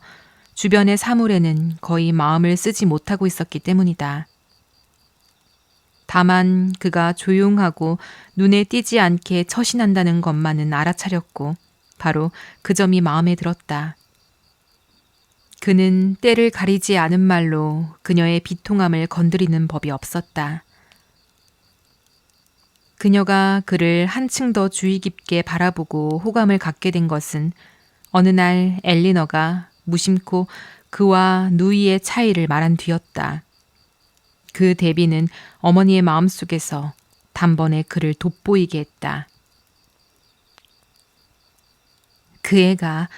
주변의 사물에는 거의 마음을 쓰지 못하고 있었기 때문이다. 다만 그가 조용하고 눈에 띄지 않게 처신한다는 것만은 알아차렸고 바로 그 점이 마음에 들었다. 그는 때를 가리지 않은 말로 그녀의 비통함을 건드리는 법이 없었다. 그녀가 그를 한층 더 주의 깊게 바라보고 호감을 갖게 된 것은 어느 날 엘리너가 무심코 그와 누이의 차이를 말한 뒤였다. 그 대비는 어머니의 마음속에서 단번에 그를 돋보이게 했다. 그 애가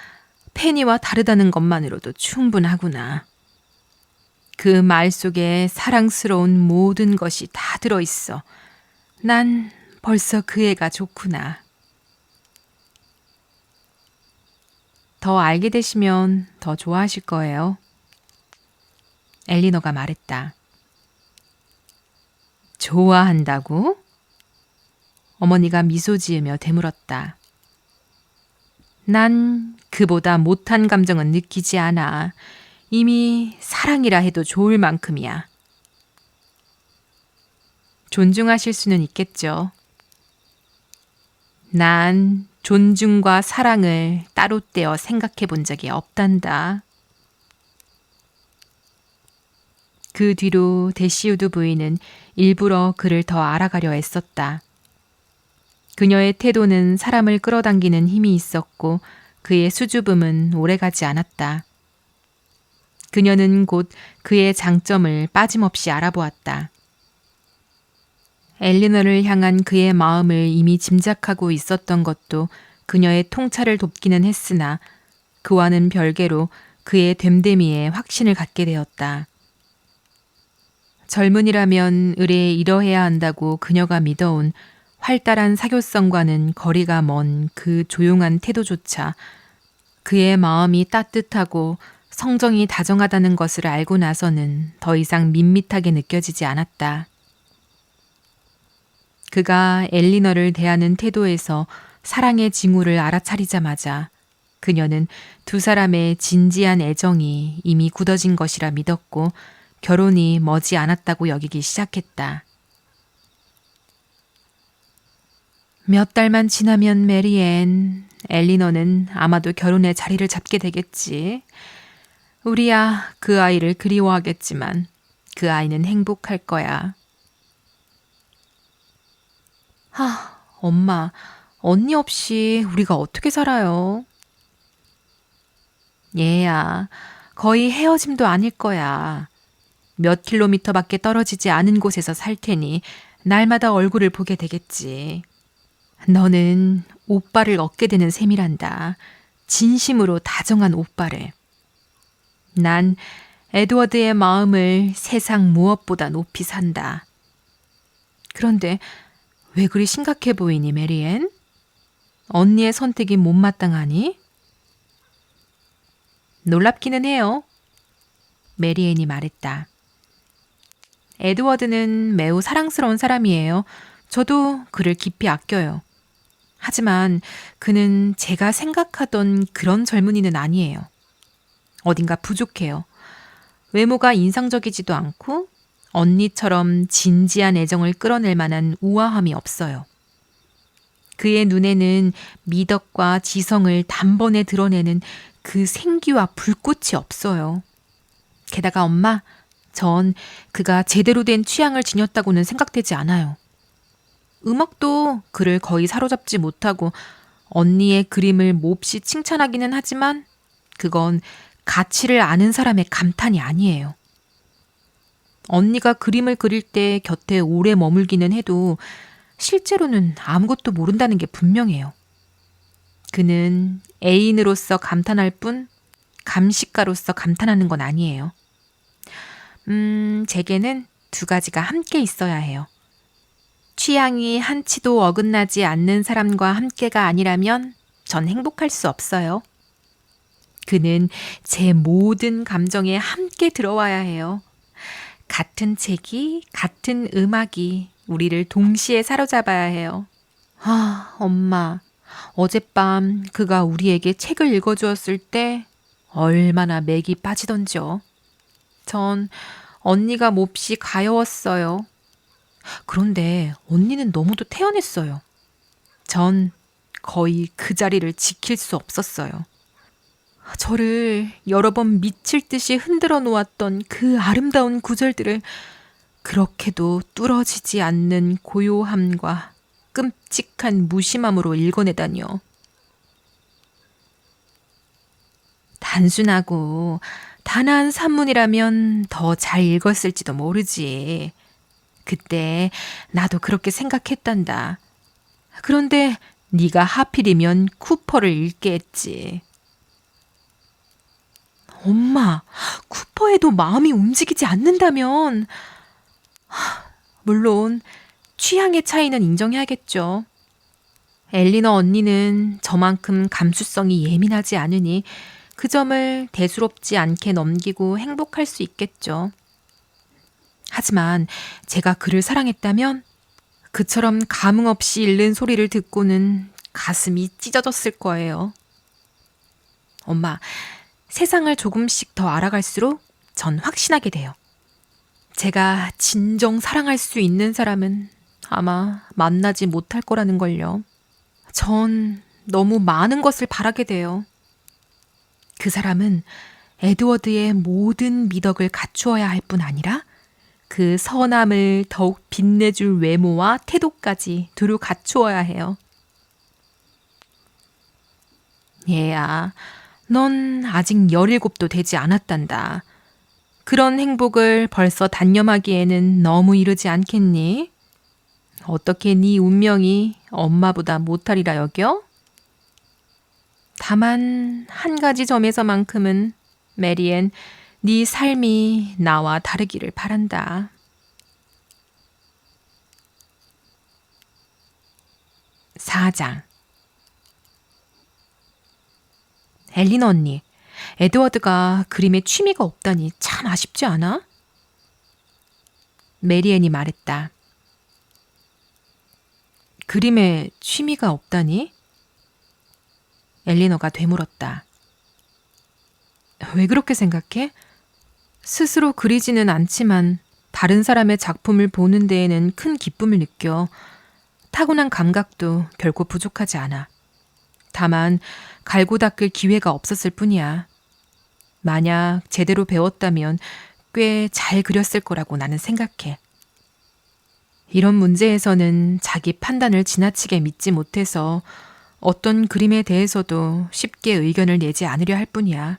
페니와 다르다는 것만으로도 충분하구나. 그 말 속에 사랑스러운 모든 것이 다 들어있어. 난 벌써 그 애가 좋구나. 더 알게 되시면 더 좋아하실 거예요. 엘리너가 말했다. 좋아한다고? 어머니가 미소 지으며 되물었다. 난 그보다 못한 감정은 느끼지 않아. 이미 사랑이라 해도 좋을 만큼이야. 존중하실 수는 있겠죠. 난 존중과 사랑을 따로 떼어 생각해 본 적이 없단다. 그 뒤로 데시우드 부인은 일부러 그를 더 알아가려 애썼다. 그녀의 태도는 사람을 끌어당기는 힘이 있었고 그의 수줍음은 오래가지 않았다. 그녀는 곧 그의 장점을 빠짐없이 알아보았다. 엘리너를 향한 그의 마음을 이미 짐작하고 있었던 것도 그녀의 통찰을 돕기는 했으나 그와는 별개로 그의 됨됨이에 확신을 갖게 되었다. 젊은이라면 의례에 이러해야 한다고 그녀가 믿어온 활달한 사교성과는 거리가 먼 그 조용한 태도조차 그의 마음이 따뜻하고 성정이 다정하다는 것을 알고 나서는 더 이상 밋밋하게 느껴지지 않았다. 그가 엘리너를 대하는 태도에서 사랑의 징후를 알아차리자마자 그녀는 두 사람의 진지한 애정이 이미 굳어진 것이라 믿었고 결혼이 머지 않았다고 여기기 시작했다. 몇 달만 지나면 메리앤, 엘리너는 아마도 결혼의 자리를 잡게 되겠지. 우리야 그 아이를 그리워하겠지만 그 아이는 행복할 거야. 엄마, 언니 없이 우리가 어떻게 살아요? 얘야, 거의 헤어짐도 아닐 거야. 몇 킬로미터밖에 떨어지지 않은 곳에서 살 테니 날마다 얼굴을 보게 되겠지. 너는 오빠를 얻게 되는 셈이란다. 진심으로 다정한 오빠를. 난 에드워드의 마음을 세상 무엇보다 높이 산다. 그런데 왜 그리 심각해 보이니, 메리앤? 언니의 선택이 못마땅하니? 놀랍기는 해요. 메리앤이 말했다. 에드워드는 매우 사랑스러운 사람이에요. 저도 그를 깊이 아껴요. 하지만 그는 제가 생각하던 그런 젊은이는 아니에요. 어딘가 부족해요. 외모가 인상적이지도 않고 언니처럼 진지한 애정을 끌어낼 만한 우아함이 없어요. 그의 눈에는 미덕과 지성을 단번에 드러내는 그 생기와 불꽃이 없어요. 게다가 엄마, 전 그가 제대로 된 취향을 지녔다고는 생각되지 않아요. 음악도 그를 거의 사로잡지 못하고 언니의 그림을 몹시 칭찬하기는 하지만 그건 가치를 아는 사람의 감탄이 아니에요. 언니가 그림을 그릴 때 곁에 오래 머물기는 해도 실제로는 아무것도 모른다는 게 분명해요. 그는 애인으로서 감탄할 뿐 감식가로서 감탄하는 건 아니에요. 제게는 두 가지가 함께 있어야 해요. 취향이 한치도 어긋나지 않는 사람과 함께가 아니라면 전 행복할 수 없어요. 그는 제 모든 감정에 함께 들어와야 해요. 같은 책이, 같은 음악이 우리를 동시에 사로잡아야 해요. 엄마, 어젯밤 그가 우리에게 책을 읽어주었을 때 얼마나 맥이 빠지던지요. 전 언니가 몹시 가여웠어요. 그런데 언니는 너무도 태연했어요. 전 거의 그 자리를 지킬 수 없었어요. 저를 여러 번 미칠 듯이 흔들어 놓았던 그 아름다운 구절들을 그렇게도 뚫어지지 않는 고요함과 끔찍한 무심함으로 읽어내다니요. 단순하고 단아한 산문이라면 더 잘 읽었을지도 모르지. 그때 나도 그렇게 생각했단다. 그런데 네가 하필이면 쿠퍼를 읽게 했지. 엄마, 쿠퍼에도 마음이 움직이지 않는다면... 물론 취향의 차이는 인정해야겠죠. 엘리너 언니는 저만큼 감수성이 예민하지 않으니 그 점을 대수롭지 않게 넘기고 행복할 수 있겠죠. 하지만 제가 그를 사랑했다면 그처럼 감흥 없이 잃는 소리를 듣고는 가슴이 찢어졌을 거예요. 엄마, 세상을 조금씩 더 알아갈수록 전 확신하게 돼요. 제가 진정 사랑할 수 있는 사람은 아마 만나지 못할 거라는 걸요. 전 너무 많은 것을 바라게 돼요. 그 사람은 에드워드의 모든 미덕을 갖추어야 할 뿐 아니라 그 선함을 더욱 빛내줄 외모와 태도까지 두루 갖추어야 해요. 얘야, 넌 아직 17도 되지 않았단다. 그런 행복을 벌써 단념하기에는 너무 이르지 않겠니? 어떻게 네 운명이 엄마보다 못하리라 여겨? 다만 한 가지 점에서만큼은 메리앤, 네 삶이 나와 다르기를 바란다. 4장. 엘리너 언니, 에드워드가 그림에 취미가 없다니 참 아쉽지 않아? 메리앤이 말했다. 그림에 취미가 없다니? 엘리너가 되물었다. 왜 그렇게 생각해? 스스로 그리지는 않지만 다른 사람의 작품을 보는 데에는 큰 기쁨을 느껴. 타고난 감각도 결코 부족하지 않아. 다만 갈고 닦을 기회가 없었을 뿐이야. 만약 제대로 배웠다면 꽤 잘 그렸을 거라고 나는 생각해. 이런 문제에서는 자기 판단을 지나치게 믿지 못해서 어떤 그림에 대해서도 쉽게 의견을 내지 않으려 할 뿐이야.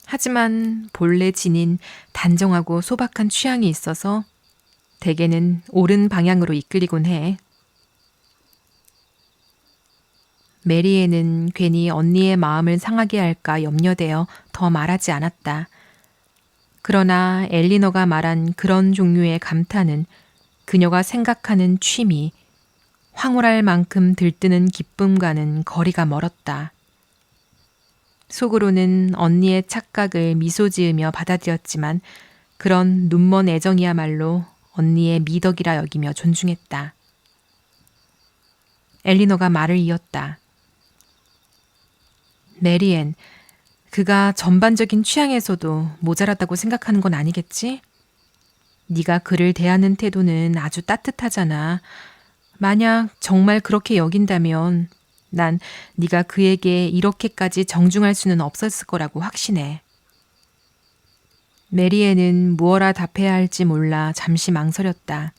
하지만 본래 지닌 단정하고 소박한 취향이 있어서 대개는 옳은 방향으로 이끌리곤 해. 메리에는 괜히 언니의 마음을 상하게 할까 염려되어 더 말하지 않았다. 그러나 엘리너가 말한 그런 종류의 감탄은 그녀가 생각하는 취미, 황홀할 만큼 들뜨는 기쁨과는 거리가 멀었다. 속으로는 언니의 착각을 미소 지으며 받아들였지만 그런 눈먼 애정이야말로 언니의 미덕이라 여기며 존중했다. 엘리너가 말을 이었다. 메리앤, 그가 전반적인 취향에서도 모자랐다고 생각하는 건 아니겠지? 네가 그를 대하는 태도는 아주 따뜻하잖아. 만약 정말 그렇게 여긴다면 난 네가 그에게 이렇게까지 정중할 수는 없었을 거라고 확신해. 메리앤은 무엇라 답해야 할지 몰라 잠시 망설였다.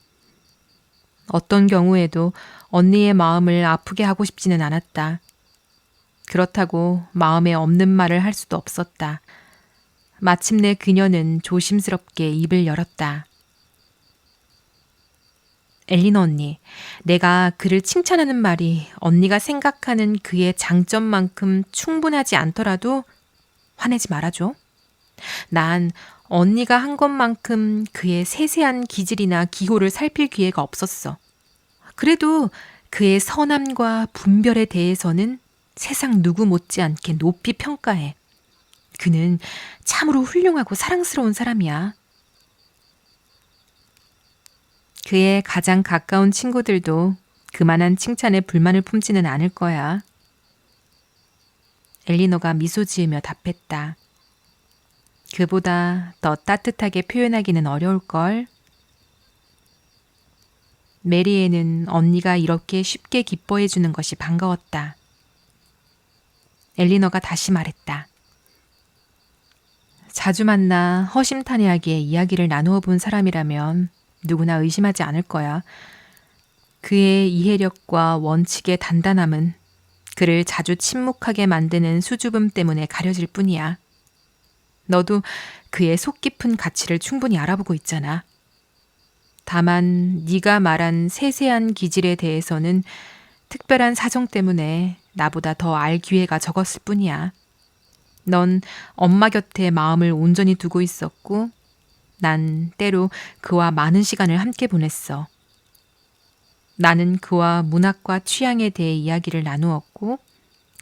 어떤 경우에도 언니의 마음을 아프게 하고 싶지는 않았다. 그렇다고 마음에 없는 말을 할 수도 없었다. 마침내 그녀는 조심스럽게 입을 열었다. 엘리너 언니, 내가 그를 칭찬하는 말이 언니가 생각하는 그의 장점만큼 충분하지 않더라도 화내지 말아줘. 난 언니가 한 것만큼 그의 세세한 기질이나 기호를 살필 기회가 없었어. 그래도 그의 선함과 분별에 대해서는 세상 누구 못지않게 높이 평가해. 그는 참으로 훌륭하고 사랑스러운 사람이야. 그의 가장 가까운 친구들도 그만한 칭찬에 불만을 품지는 않을 거야. 엘리너가 미소 지으며 답했다. 그보다 더 따뜻하게 표현하기는 어려울걸. 메리에는 언니가 이렇게 쉽게 기뻐해 주는 것이 반가웠다. 엘리너가 다시 말했다. 자주 만나 허심탄회하게 이야기를 나누어 본 사람이라면 누구나 의심하지 않을 거야. 그의 이해력과 원칙의 단단함은 그를 자주 침묵하게 만드는 수줍음 때문에 가려질 뿐이야. 너도 그의 속 깊은 가치를 충분히 알아보고 있잖아. 다만 네가 말한 세세한 기질에 대해서는 특별한 사정 때문에 나보다 더 알 기회가 적었을 뿐이야. 넌 엄마 곁에 마음을 온전히 두고 있었고 난 때로 그와 많은 시간을 함께 보냈어. 나는 그와 문학과 취향에 대해 이야기를 나누었고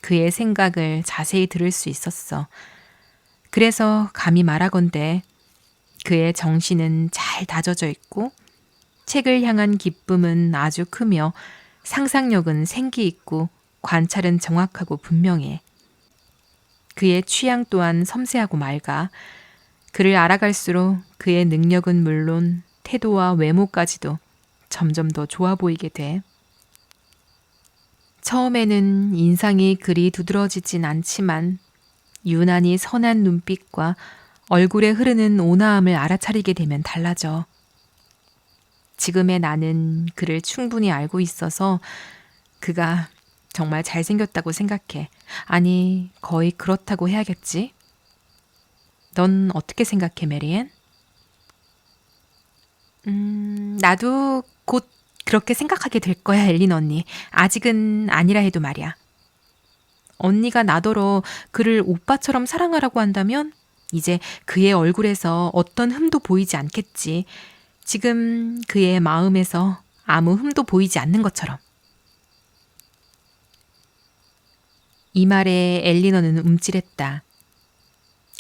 그의 생각을 자세히 들을 수 있었어. 그래서 감히 말하건대 그의 정신은 잘 다져져 있고 책을 향한 기쁨은 아주 크며 상상력은 생기 있고 관찰은 정확하고 분명해. 그의 취향 또한 섬세하고 맑아. 그를 알아갈수록 그의 능력은 물론 태도와 외모까지도 점점 더 좋아 보이게 돼. 처음에는 인상이 그리 두드러지진 않지만 유난히 선한 눈빛과 얼굴에 흐르는 온화함을 알아차리게 되면 달라져. 지금의 나는 그를 충분히 알고 있어서 그가 정말 잘생겼다고 생각해. 아니, 거의 그렇다고 해야겠지. 넌 어떻게 생각해, 메리앤? 나도 곧 그렇게 생각하게 될 거야, 엘린 언니. 아직은 아니라 해도 말이야. 언니가 나더러 그를 오빠처럼 사랑하라고 한다면 이제 그의 얼굴에서 어떤 흠도 보이지 않겠지. 지금 그의 마음에서 아무 흠도 보이지 않는 것처럼. 이 말에 엘리너는 움찔했다.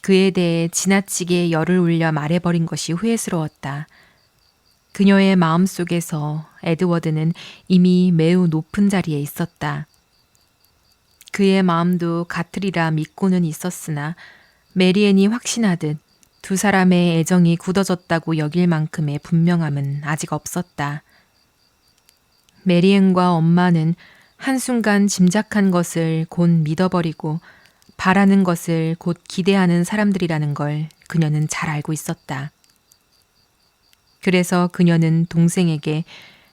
그에 대해 지나치게 열을 올려 말해버린 것이 후회스러웠다. 그녀의 마음속에서 에드워드는 이미 매우 높은 자리에 있었다. 그의 마음도 같으리라 믿고는 있었으나 메리앤이 확신하듯 두 사람의 애정이 굳어졌다고 여길 만큼의 분명함은 아직 없었다. 메리앤과 엄마는 한순간 짐작한 것을 곧 믿어버리고 바라는 것을 곧 기대하는 사람들이라는 걸 그녀는 잘 알고 있었다. 그래서 그녀는 동생에게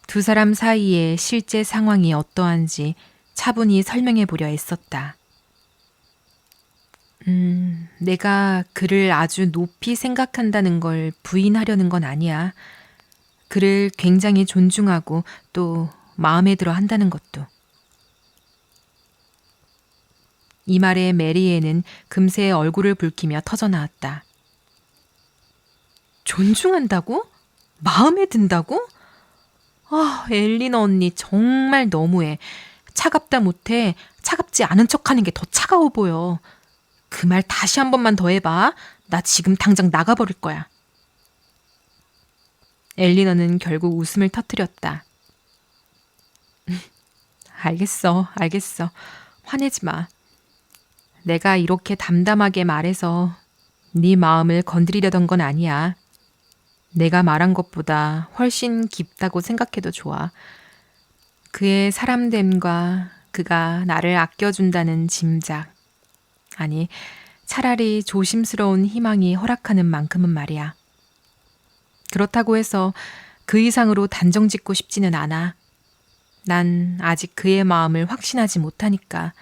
두 사람 사이의 실제 상황이 어떠한지 차분히 설명해 보려 애썼다. 내가 그를 아주 높이 생각한다는 걸 부인하려는 건 아니야. 그를 굉장히 존중하고 또 마음에 들어 한다는 것도. 이 말에 메리앤은 금세 얼굴을 붉히며 터져나왔다. 존중한다고? 마음에 든다고? 아, 엘리너 언니 정말 너무해. 차갑다 못해 차갑지 않은 척하는 게 더 차가워 보여. 그 말 다시 한 번만 더 해봐. 나 지금 당장 나가버릴 거야. 엘리너는 결국 웃음을 터뜨렸다. 알겠어. 화내지 마. 내가 이렇게 담담하게 말해서 네 마음을 건드리려던 건 아니야. 내가 말한 것보다 훨씬 깊다고 생각해도 좋아. 그의 사람됨과 그가 나를 아껴준다는 짐작. 아니, 차라리 조심스러운 희망이 허락하는 만큼은 말이야. 그렇다고 해서 그 이상으로 단정 짓고 싶지는 않아. 난 아직 그의 마음을 확신하지 못하니까.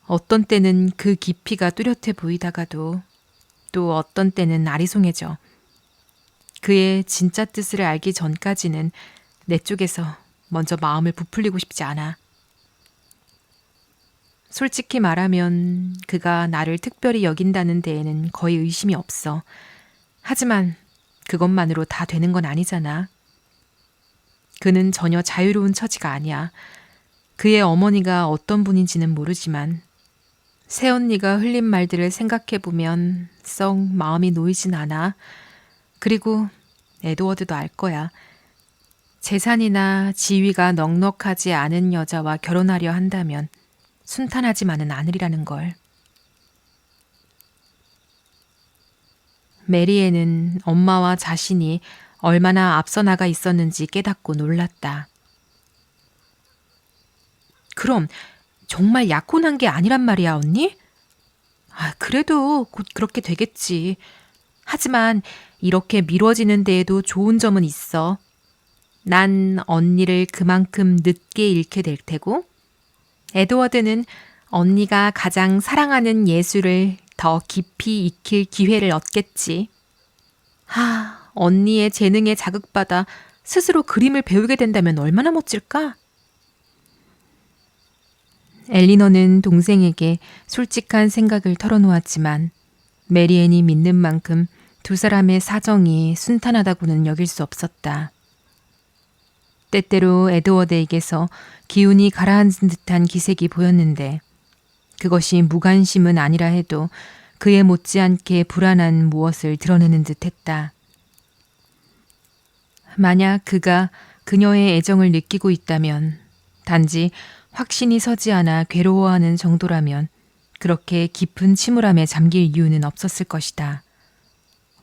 어떤 때는 그 깊이가 뚜렷해 보이다가도 또 어떤 때는 아리송해져. 그의 진짜 뜻을 알기 전까지는 내 쪽에서 먼저 마음을 부풀리고 싶지 않아. 솔직히 말하면 그가 나를 특별히 여긴다는 데에는 거의 의심이 없어. 하지만 그것만으로 다 되는 건 아니잖아. 그는 전혀 자유로운 처지가 아니야. 그의 어머니가 어떤 분인지는 모르지만 새언니가 흘린 말들을 생각해보면 썩 마음이 놓이진 않아. 그리고 에드워드도 알 거야. 재산이나 지위가 넉넉하지 않은 여자와 결혼하려 한다면 순탄하지만은 않으리라는 걸. 메리앤은 엄마와 자신이 얼마나 앞서 나가 있었는지 깨닫고 놀랐다. 그럼 정말 약혼한 게 아니란 말이야, 언니? 그래도 곧 그렇게 되겠지. 하지만 이렇게 미뤄지는 데에도 좋은 점은 있어. 난 언니를 그만큼 늦게 잃게 될 테고, 에드워드는 언니가 가장 사랑하는 예술을 더 깊이 익힐 기회를 얻겠지. 언니의 재능에 자극받아 스스로 그림을 배우게 된다면 얼마나 멋질까? 엘리너는 동생에게 솔직한 생각을 털어놓았지만 메리앤이 믿는 만큼 두 사람의 사정이 순탄하다고는 여길 수 없었다. 때때로 에드워드에게서 기운이 가라앉은 듯한 기색이 보였는데 그것이 무관심은 아니라 해도 그에 못지않게 불안한 무엇을 드러내는 듯했다. 만약 그가 그녀의 애정을 느끼고 있다면 단지 확신이 서지 않아 괴로워하는 정도라면 그렇게 깊은 침울함에 잠길 이유는 없었을 것이다.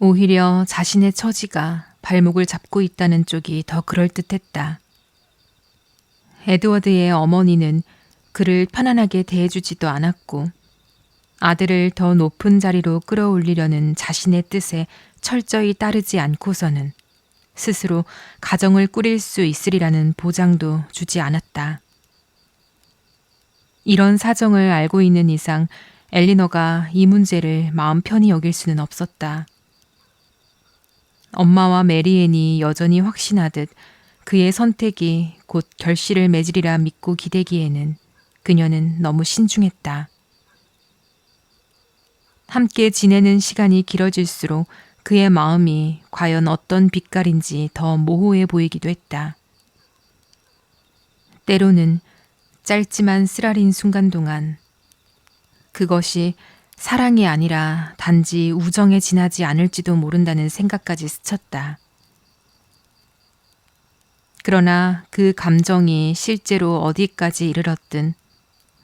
오히려 자신의 처지가 발목을 잡고 있다는 쪽이 더 그럴듯했다. 에드워드의 어머니는 그를 편안하게 대해주지도 않았고 아들을 더 높은 자리로 끌어올리려는 자신의 뜻에 철저히 따르지 않고서는 스스로 가정을 꾸릴 수 있으리라는 보장도 주지 않았다. 이런 사정을 알고 있는 이상 엘리너가 이 문제를 마음 편히 여길 수는 없었다. 엄마와 메리앤이 여전히 확신하듯 그의 선택이 곧 결실을 맺으리라 믿고 기대기에는 그녀는 너무 신중했다. 함께 지내는 시간이 길어질수록 그의 마음이 과연 어떤 빛깔인지 더 모호해 보이기도 했다. 때로는 짧지만 쓰라린 순간 동안 그것이 사랑이 아니라 단지 우정에 지나지 않을지도 모른다는 생각까지 스쳤다. 그러나 그 감정이 실제로 어디까지 이르렀든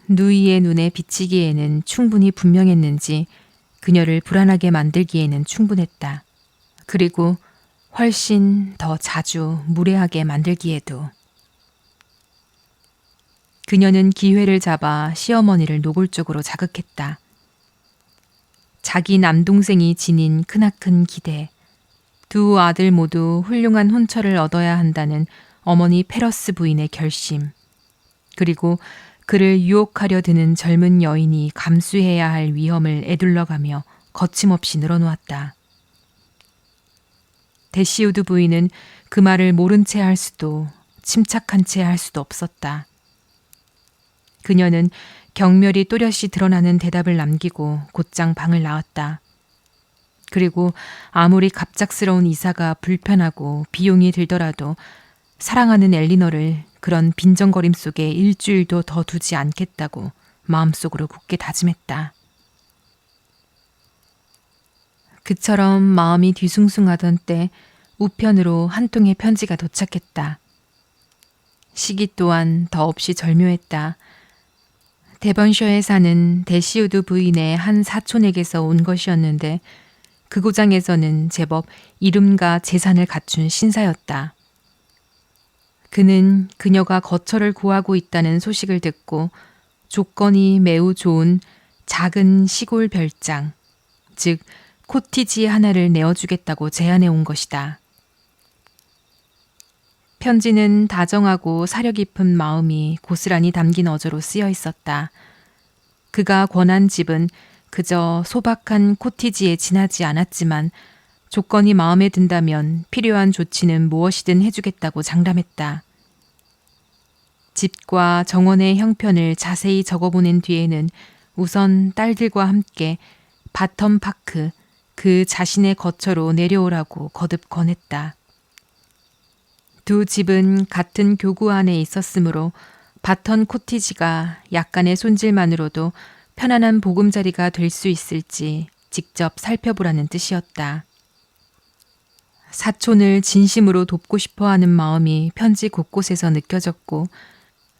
누이의 눈에 비치기에는 충분히 분명했는지 그녀를 불안하게 만들기에는 충분했다. 그리고 훨씬 더 자주 무례하게 만들기에도. 그녀는 기회를 잡아 시어머니를 노골적으로 자극했다. 자기 남동생이 지닌 크나큰 기대, 두 아들 모두 훌륭한 혼처를 얻어야 한다는 어머니 페러스 부인의 결심, 그리고 그를 유혹하려 드는 젊은 여인이 감수해야 할 위험을 에둘러가며 거침없이 늘어놓았다. 데시우드 부인은 그 말을 모른 채 할 수도 침착한 채 할 수도 없었다. 그녀는 경멸이 또렷이 드러나는 대답을 남기고 곧장 방을 나왔다. 그리고 아무리 갑작스러운 이사가 불편하고 비용이 들더라도 사랑하는 엘리너를 그런 빈정거림 속에 일주일도 더 두지 않겠다고 마음속으로 굳게 다짐했다. 그처럼 마음이 뒤숭숭하던 때 우편으로 한 통의 편지가 도착했다. 시기 또한 더없이 절묘했다. 데번셔에 사는 데시우드 부인의 한 사촌에게서 온 것이었는데 그 고장에서는 제법 이름과 재산을 갖춘 신사였다. 그는 그녀가 거처를 구하고 있다는 소식을 듣고 조건이 매우 좋은 작은 시골 별장, 즉 코티지 하나를 내어주겠다고 제안해 온 것이다. 편지는 다정하고 사려 깊은 마음이 고스란히 담긴 어조로 쓰여 있었다. 그가 권한 집은 그저 소박한 코티지에 지나지 않았지만 조건이 마음에 든다면 필요한 조치는 무엇이든 해주겠다고 장담했다. 집과 정원의 형편을 자세히 적어보낸 뒤에는 우선 딸들과 함께 바텀파크, 그 자신의 거처로 내려오라고 거듭 권했다. 두 집은 같은 교구 안에 있었으므로 바턴 코티지가 약간의 손질만으로도 편안한 보금자리가 될 수 있을지 직접 살펴보라는 뜻이었다. 사촌을 진심으로 돕고 싶어하는 마음이 편지 곳곳에서 느껴졌고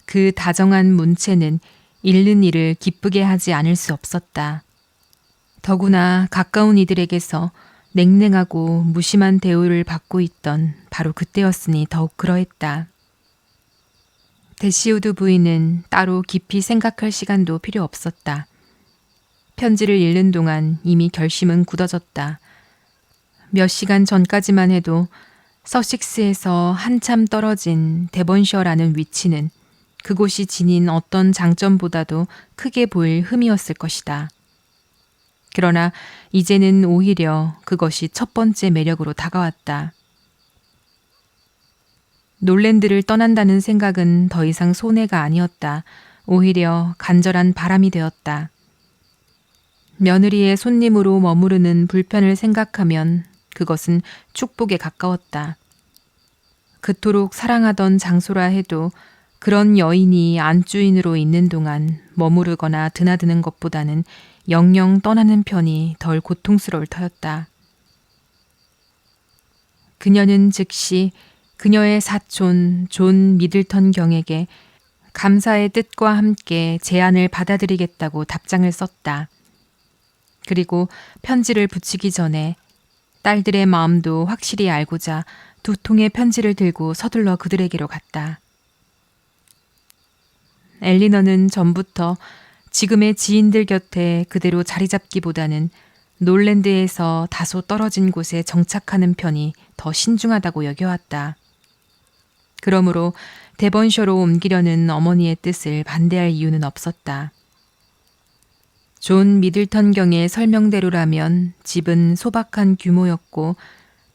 그 다정한 문체는 잃는 이를 기쁘게 하지 않을 수 없었다. 더구나 가까운 이들에게서 냉랭하고 무심한 대우를 받고 있던 바로 그때였으니 더욱 그러했다. 데시우드 부인은 따로 깊이 생각할 시간도 필요 없었다. 편지를 읽는 동안 이미 결심은 굳어졌다. 몇 시간 전까지만 해도 서식스에서 한참 떨어진 데번셔라는 위치는 그곳이 지닌 어떤 장점보다도 크게 보일 흠이었을 것이다. 그러나 이제는 오히려 그것이 첫 번째 매력으로 다가왔다. 놀랜드를 떠난다는 생각은 더 이상 손해가 아니었다. 오히려 간절한 바람이 되었다. 며느리의 손님으로 머무르는 불편을 생각하면 그것은 축복에 가까웠다. 그토록 사랑하던 장소라 해도 그런 여인이 안주인으로 있는 동안 머무르거나 드나드는 것보다는 영영 떠나는 편이 덜 고통스러울 터였다. 그녀는 즉시 그녀의 사촌 존 미들턴 경에게 감사의 뜻과 함께 제안을 받아들이겠다고 답장을 썼다. 그리고 편지를 붙이기 전에 딸들의 마음도 확실히 알고자 2통의 편지를 들고 서둘러 그들에게로 갔다. 엘리너는 전부터 지금의 지인들 곁에 그대로 자리 잡기보다는 놀랜드에서 다소 떨어진 곳에 정착하는 편이 더 신중하다고 여겨왔다. 그러므로 데번셔로 옮기려는 어머니의 뜻을 반대할 이유는 없었다. 존 미들턴 경의 설명대로라면 집은 소박한 규모였고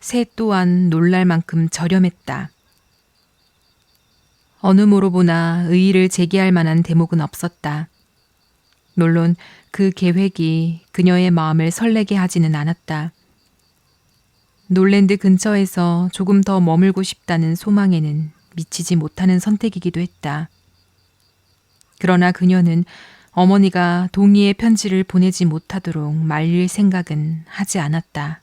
세 또한 놀랄 만큼 저렴했다. 어느 모로 보나 의의를 제기할 만한 대목은 없었다. 물론 그 계획이 그녀의 마음을 설레게 하지는 않았다. 놀랜드 근처에서 조금 더 머물고 싶다는 소망에는 미치지 못하는 선택이기도 했다. 그러나 그녀는 어머니가 동의의 편지를 보내지 못하도록 말릴 생각은 하지 않았다.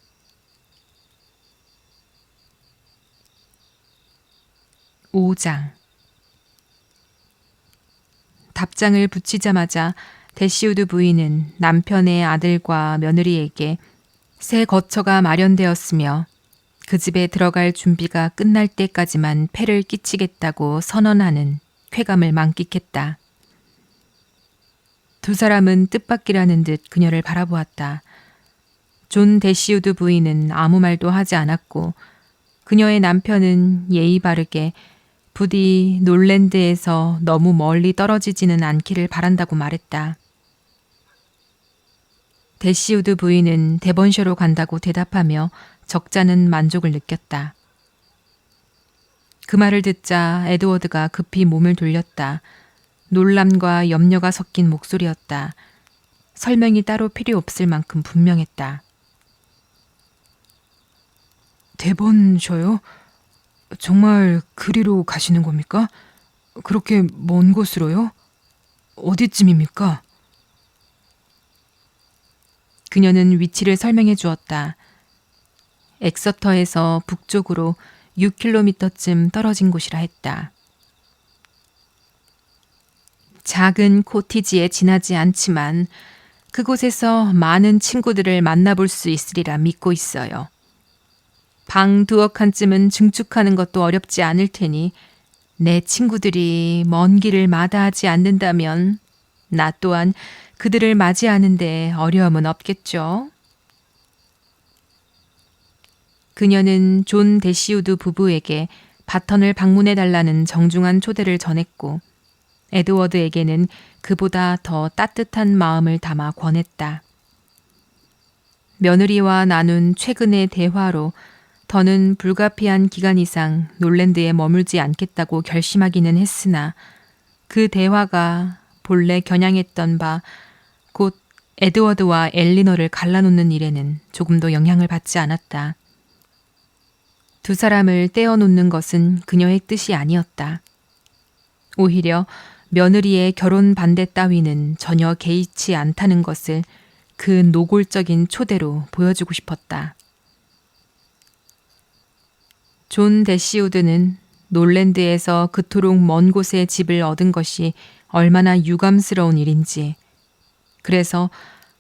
(5장) 답장을 붙이자마자 대시우드 부인은 남편의 아들과 며느리에게 새 거처가 마련되었으며 그 집에 들어갈 준비가 끝날 때까지만 폐를 끼치겠다고 선언하는 쾌감을 만끽했다. 두 사람은 뜻밖이라는 듯 그녀를 바라보았다. 존 대시우드 부인은 아무 말도 하지 않았고 그녀의 남편은 예의 바르게 부디 놀랜드에서 너무 멀리 떨어지지는 않기를 바란다고 말했다. 대시우드 부인은 데번셔로 간다고 대답하며 적잖은 만족을 느꼈다. 그 말을 듣자 에드워드가 급히 몸을 돌렸다. 놀람과 염려가 섞인 목소리였다. 설명이 따로 필요 없을 만큼 분명했다. 데번셔요? 정말 그리로 가시는 겁니까? 그렇게 먼 곳으로요? 어디쯤입니까? 그녀는 위치를 설명해 주었다. 엑서터에서 북쪽으로 6km쯤 떨어진 곳이라 했다. 작은 코티지에 지나지 않지만 그곳에서 많은 친구들을 만나볼 수 있으리라 믿고 있어요. 방 2칸쯤은 증축하는 것도 어렵지 않을 테니 내 친구들이 먼 길을 마다하지 않는다면 나 또한 그들을 맞이하는데 어려움은 없겠죠. 그녀는 존 대시우드 부부에게 바턴을 방문해달라는 정중한 초대를 전했고 에드워드에게는 그보다 더 따뜻한 마음을 담아 권했다. 며느리와 나눈 최근의 대화로 더는 불가피한 기간 이상 놀랜드에 머물지 않겠다고 결심하기는 했으나 그 대화가 본래 겨냥했던 바 곧 에드워드와 엘리너를 갈라놓는 일에는 조금도 영향을 받지 않았다. 두 사람을 떼어놓는 것은 그녀의 뜻이 아니었다. 오히려 며느리의 결혼 반대 따위는 전혀 개의치 않다는 것을 그 노골적인 초대로 보여주고 싶었다. 존 대시우드는 놀랜드에서 그토록 먼 곳에 집을 얻은 것이 얼마나 유감스러운 일인지, 그래서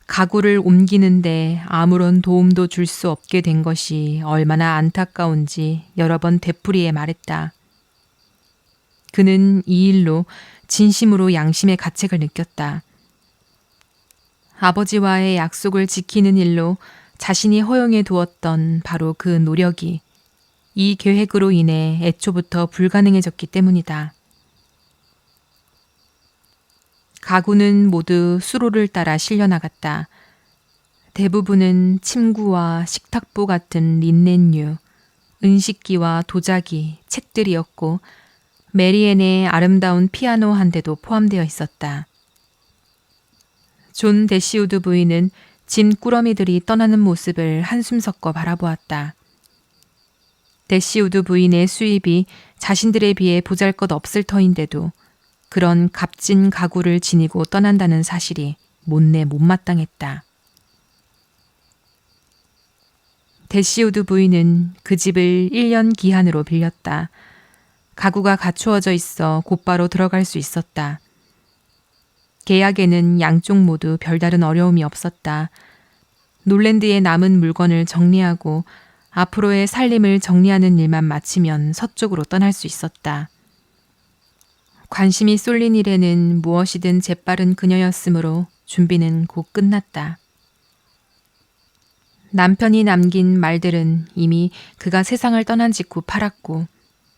가구를 옮기는데 아무런 도움도 줄 수 없게 된 것이 얼마나 안타까운지 여러 번 되풀이해 말했다. 그는 이 일로 진심으로 양심의 가책을 느꼈다. 아버지와의 약속을 지키는 일로 자신이 허용해 두었던 바로 그 노력이 이 계획으로 인해 애초부터 불가능해졌기 때문이다. 가구는 모두 수로를 따라 실려나갔다. 대부분은 침구와 식탁보 같은 린넨류, 은식기와 도자기, 책들이었고 메리앤의 아름다운 피아노 한 대도 포함되어 있었다. 존 대시우드 부인은 진 꾸러미들이 떠나는 모습을 한숨 섞어 바라보았다. 대시우드 부인의 수입이 자신들에 비해 보잘것없을 터인데도 그런 값진 가구를 지니고 떠난다는 사실이 못내 못마땅했다. 대시우드 부인은 그 집을 1년 기한으로 빌렸다. 가구가 갖추어져 있어 곧바로 들어갈 수 있었다. 계약에는 양쪽 모두 별다른 어려움이 없었다. 놀랜드에 남은 물건을 정리하고 앞으로의 살림을 정리하는 일만 마치면 서쪽으로 떠날 수 있었다. 관심이 쏠린 일에는 무엇이든 재빠른 그녀였으므로 준비는 곧 끝났다. 남편이 남긴 말들은 이미 그가 세상을 떠난 직후 팔았고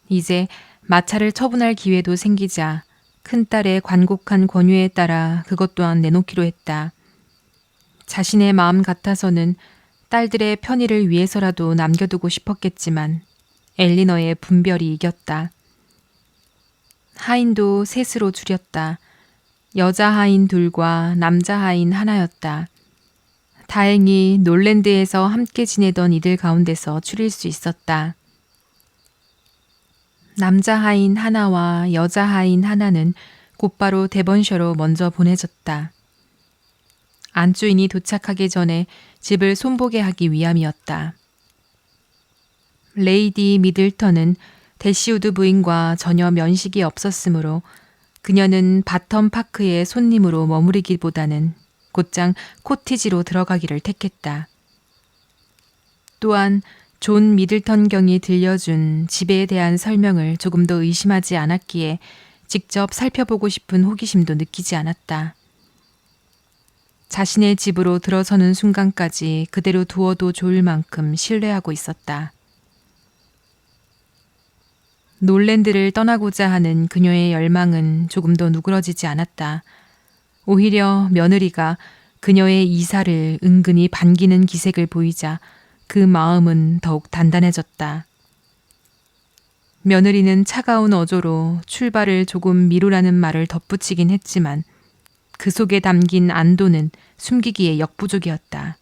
이제 마차를 처분할 기회도 생기자 큰딸의 관곡한 권유에 따라 그것 또한 내놓기로 했다. 자신의 마음 같아서는 딸들의 편의를 위해서라도 남겨두고 싶었겠지만 엘리너의 분별이 이겼다. 하인도 셋으로 줄였다. 여자 하인 둘과 남자 하인 하나였다. 다행히 놀랜드에서 함께 지내던 이들 가운데서 추릴 수 있었다. 남자 하인 하나와 여자 하인 하나는 곧바로 데번셔로 먼저 보내졌다. 안주인이 도착하기 전에 집을 손보게 하기 위함이었다. 레이디 미들턴은 대시우드 부인과 전혀 면식이 없었으므로 그녀는 바텀 파크의 손님으로 머무르기보다는 곧장 코티지로 들어가기를 택했다. 또한 존 미들턴 경이 들려준 집에 대한 설명을 조금도 의심하지 않았기에 직접 살펴보고 싶은 호기심도 느끼지 않았다. 자신의 집으로 들어서는 순간까지 그대로 두어도 좋을 만큼 신뢰하고 있었다. 놀랜드를 떠나고자 하는 그녀의 열망은 조금도 누그러지지 않았다. 오히려 며느리가 그녀의 이사를 은근히 반기는 기색을 보이자 그 마음은 더욱 단단해졌다. 며느리는 차가운 어조로 출발을 조금 미루라는 말을 덧붙이긴 했지만 그 속에 담긴 안도는 숨기기에 역부족이었다.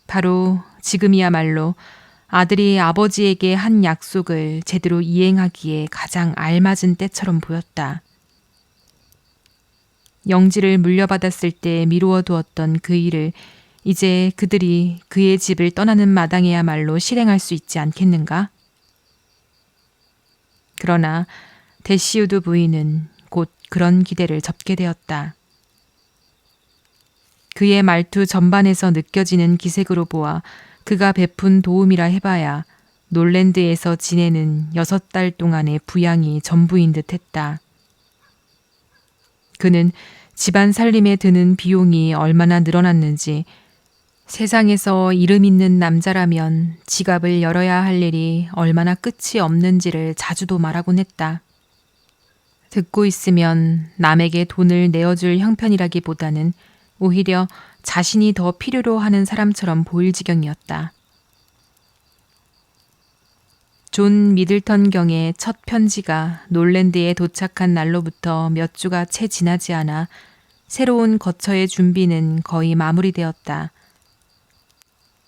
바로 지금이야말로 아들이 아버지에게 한 약속을 제대로 이행하기에 가장 알맞은 때처럼 보였다. 영지를 물려받았을 때 미루어 두었던 그 일을 이제 그들이 그의 집을 떠나는 마당에야말로 실행할 수 있지 않겠는가? 그러나 대시우드 부인은 곧 그런 기대를 접게 되었다. 그의 말투 전반에서 느껴지는 기색으로 보아 그가 베푼 도움이라 해봐야 놀랜드에서 지내는 6달 동안의 부양이 전부인 듯 했다. 그는 집안 살림에 드는 비용이 얼마나 늘어났는지 세상에서 이름 있는 남자라면 지갑을 열어야 할 일이 얼마나 끝이 없는지를 자주도 말하곤 했다. 듣고 있으면 남에게 돈을 내어줄 형편이라기보다는 오히려 자신이 더 필요로 하는 사람처럼 보일 지경이었다. 존 미들턴 경의 첫 편지가 놀랜드에 도착한 날로부터 몇 주가 채 지나지 않아 새로운 거처의 준비는 거의 마무리되었다.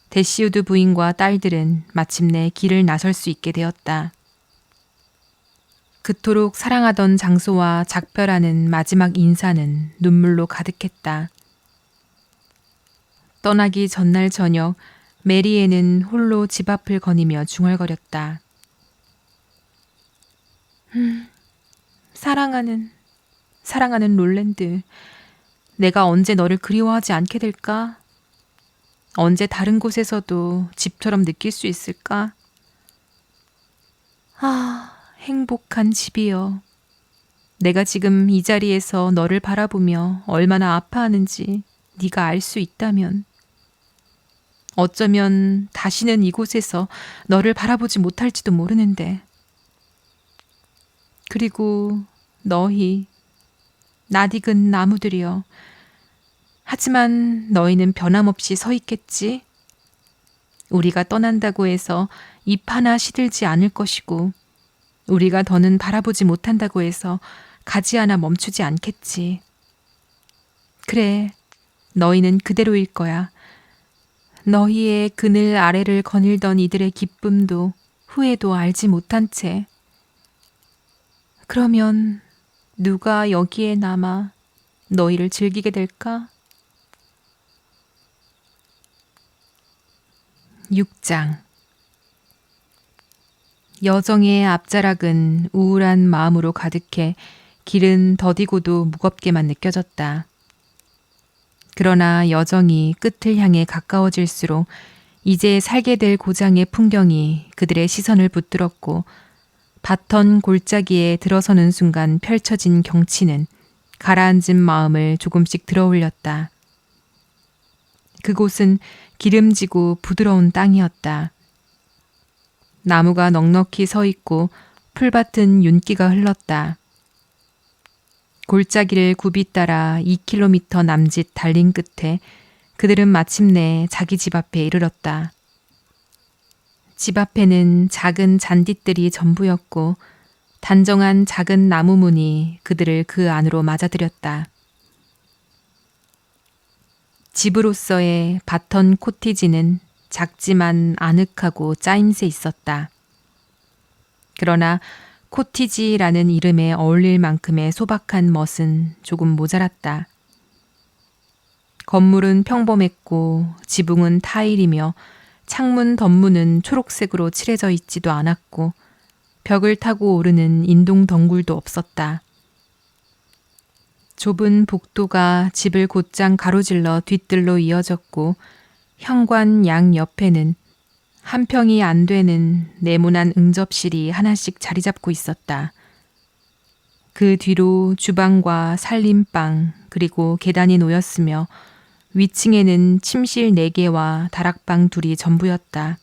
대시우드 부인과 딸들은 마침내 길을 나설 수 있게 되었다. 그토록 사랑하던 장소와 작별하는 마지막 인사는 눈물로 가득했다. 떠나기 전날 저녁 메리에는 홀로 집 앞을 거니며 중얼거렸다. 사랑하는 롤랜드, 내가 언제 너를 그리워하지 않게 될까? 언제 다른 곳에서도 집처럼 느낄 수 있을까? 아, 행복한 집이여. 내가 지금 이 자리에서 너를 바라보며 얼마나 아파하는지 네가 알 수 있다면. 어쩌면 다시는 이곳에서 너를 바라보지 못할지도 모르는데. 그리고 너희, 낯익은 나무들이여. 하지만 너희는 변함없이 서 있겠지? 우리가 떠난다고 해서 잎 하나 시들지 않을 것이고 우리가 더는 바라보지 못한다고 해서 가지 하나 멈추지 않겠지. 그래, 너희는 그대로일 거야. 너희의 그늘 아래를 거닐던 이들의 기쁨도 후회도 알지 못한 채 그러면 누가 여기에 남아 너희를 즐기게 될까? 6장 여정의 앞자락은 우울한 마음으로 가득해 길은 더디고도 무겁게만 느껴졌다. 그러나 여정이 끝을 향해 가까워질수록 이제 살게 될 고장의 풍경이 그들의 시선을 붙들었고 바턴 골짜기에 들어서는 순간 펼쳐진 경치는 가라앉은 마음을 조금씩 들어올렸다. 그곳은 기름지고 부드러운 땅이었다. 나무가 넉넉히 서 있고 풀밭은 윤기가 흘렀다. 골짜기를 굽이 따라 2km 남짓 달린 끝에 그들은 마침내 자기 집 앞에 이르렀다. 집 앞에는 작은 잔디들이 전부였고 단정한 작은 나무문이 그들을 그 안으로 맞아들였다. 집으로서의 바턴 코티지는 작지만 아늑하고 짜임새 있었다. 그러나 코티지라는 이름에 어울릴 만큼의 소박한 멋은 조금 모자랐다. 건물은 평범했고 지붕은 타일이며 창문 덧문은 초록색으로 칠해져 있지도 않았고 벽을 타고 오르는 인동 덩굴도 없었다. 좁은 복도가 집을 곧장 가로질러 뒤뜰로 이어졌고 현관 양 옆에는 한 평이 안 되는 네모난 응접실이 하나씩 자리 잡고 있었다. 그 뒤로 주방과 살림방 그리고 계단이 놓였으며 위층에는 침실 4개와 다락방 2이 전부였다.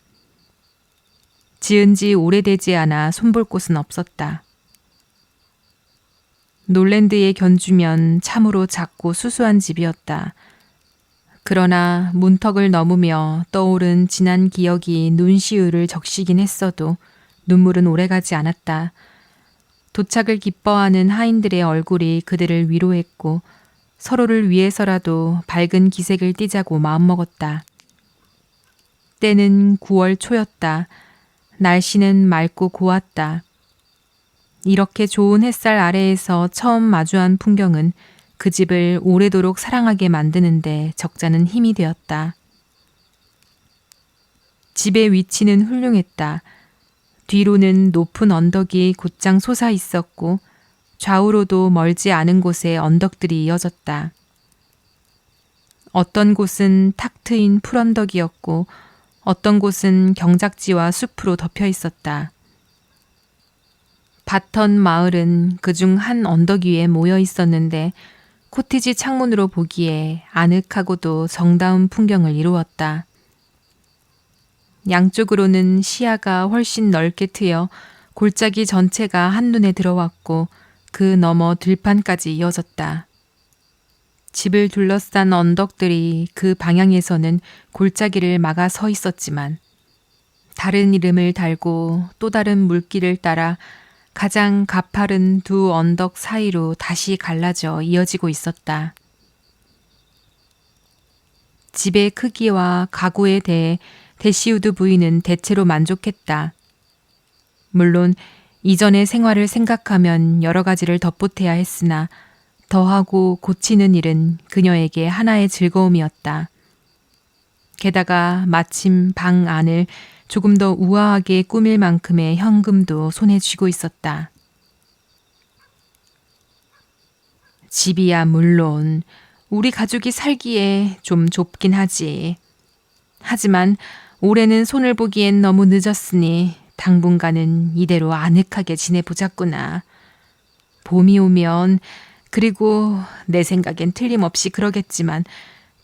지은 지 오래되지 않아 손볼 곳은 없었다. 놀랜드에 견주면 참으로 작고 수수한 집이었다. 그러나 문턱을 넘으며 떠오른 지난 기억이 눈시울을 적시긴 했어도 눈물은 오래가지 않았다. 도착을 기뻐하는 하인들의 얼굴이 그들을 위로했고 서로를 위해서라도 밝은 기색을 띠자고 마음먹었다. 때는 9월 초였다. 날씨는 맑고 고왔다. 이렇게 좋은 햇살 아래에서 처음 마주한 풍경은 그 집을 오래도록 사랑하게 만드는데 적잖은 힘이 되었다. 집의 위치는 훌륭했다. 뒤로는 높은 언덕이 곧장 솟아 있었고 좌우로도 멀지 않은 곳에 언덕들이 이어졌다. 어떤 곳은 탁 트인 풀언덕이었고 어떤 곳은 경작지와 숲으로 덮여 있었다. 바턴 마을은 그중 한 언덕 위에 모여 있었는데 코티지 창문으로 보기에 아늑하고도 정다운 풍경을 이루었다. 양쪽으로는 시야가 훨씬 넓게 트여 골짜기 전체가 한눈에 들어왔고 그 너머 들판까지 이어졌다. 집을 둘러싼 언덕들이 그 방향에서는 골짜기를 막아 서 있었지만 다른 이름을 달고 또 다른 물길을 따라 가장 가파른 2 언덕 사이로 다시 갈라져 이어지고 있었다. 집의 크기와 가구에 대해 데시우드 부인은 대체로 만족했다. 물론 이전의 생활을 생각하면 여러 가지를 덧보태야 했으나 더하고 고치는 일은 그녀에게 하나의 즐거움이었다. 게다가 마침 방 안을 조금 더 우아하게 꾸밀 만큼의 현금도 손에 쥐고 있었다. 집이야 물론 우리 가족이 살기에 좀 좁긴 하지. 하지만 올해는 손을 보기엔 너무 늦었으니 당분간은 이대로 아늑하게 지내보자꾸나. 봄이 오면 그리고 내 생각엔 틀림없이 그러겠지만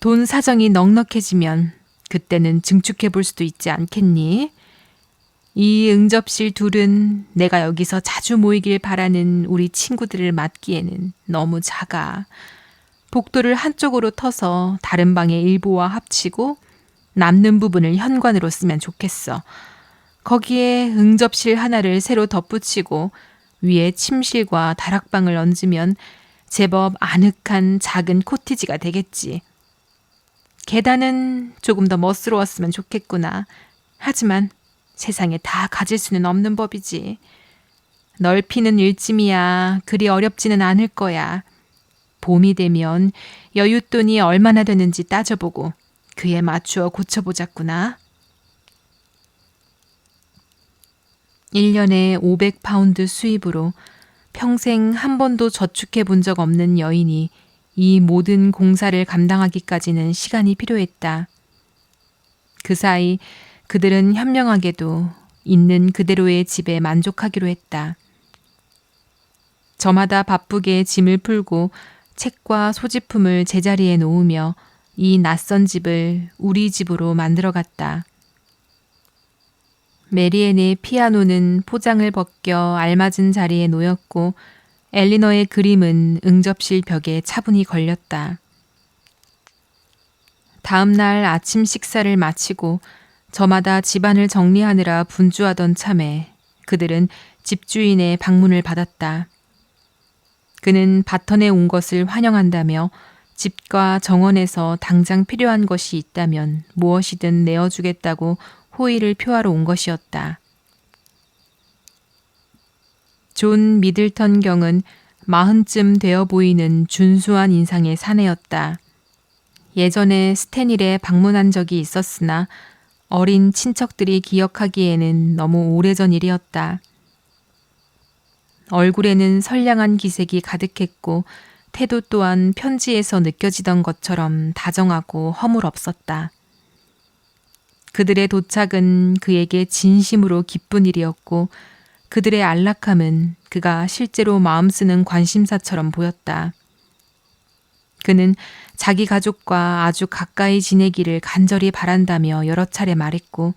돈 사정이 넉넉해지면 그때는 증축해 볼 수도 있지 않겠니? 이 응접실 2은 내가 여기서 자주 모이길 바라는 우리 친구들을 맡기에는 너무 작아. 복도를 한쪽으로 터서 다른 방의 일부와 합치고 남는 부분을 현관으로 쓰면 좋겠어. 거기에 응접실 하나를 새로 덧붙이고 위에 침실과 다락방을 얹으면 제법 아늑한 작은 코티지가 되겠지. 계단은 조금 더 멋스러웠으면 좋겠구나. 하지만 세상에 다 가질 수는 없는 법이지. 넓히는 일짐이야 그리 어렵지는 않을 거야. 봄이 되면 여윳돈이 얼마나 되는지 따져보고 그에 맞추어 고쳐보자꾸나. 1년에 500파운드 수입으로 평생 한 번도 저축해 본 적 없는 여인이 이 모든 공사를 감당하기까지는 시간이 필요했다. 그 사이 그들은 현명하게도 있는 그대로의 집에 만족하기로 했다. 저마다 바쁘게 짐을 풀고 책과 소지품을 제자리에 놓으며 이 낯선 집을 우리 집으로 만들어갔다. 메리앤의 피아노는 포장을 벗겨 알맞은 자리에 놓였고 엘리너의 그림은 응접실 벽에 차분히 걸렸다. 다음 날 아침 식사를 마치고 저마다 집안을 정리하느라 분주하던 참에 그들은 집주인의 방문을 받았다. 그는 바턴에 온 것을 환영한다며 집과 정원에서 당장 필요한 것이 있다면 무엇이든 내어주겠다고 호의를 표하러 온 것이었다. 존 미들턴 경은 40쯤 되어 보이는 준수한 인상의 사내였다. 예전에 스탠힐에 방문한 적이 있었으나 어린 친척들이 기억하기에는 너무 오래전 일이었다. 얼굴에는 선량한 기색이 가득했고 태도 또한 편지에서 느껴지던 것처럼 다정하고 허물없었다. 그들의 도착은 그에게 진심으로 기쁜 일이었고 그들의 안락함은 그가 실제로 마음 쓰는 관심사처럼 보였다. 그는 자기 가족과 아주 가까이 지내기를 간절히 바란다며 여러 차례 말했고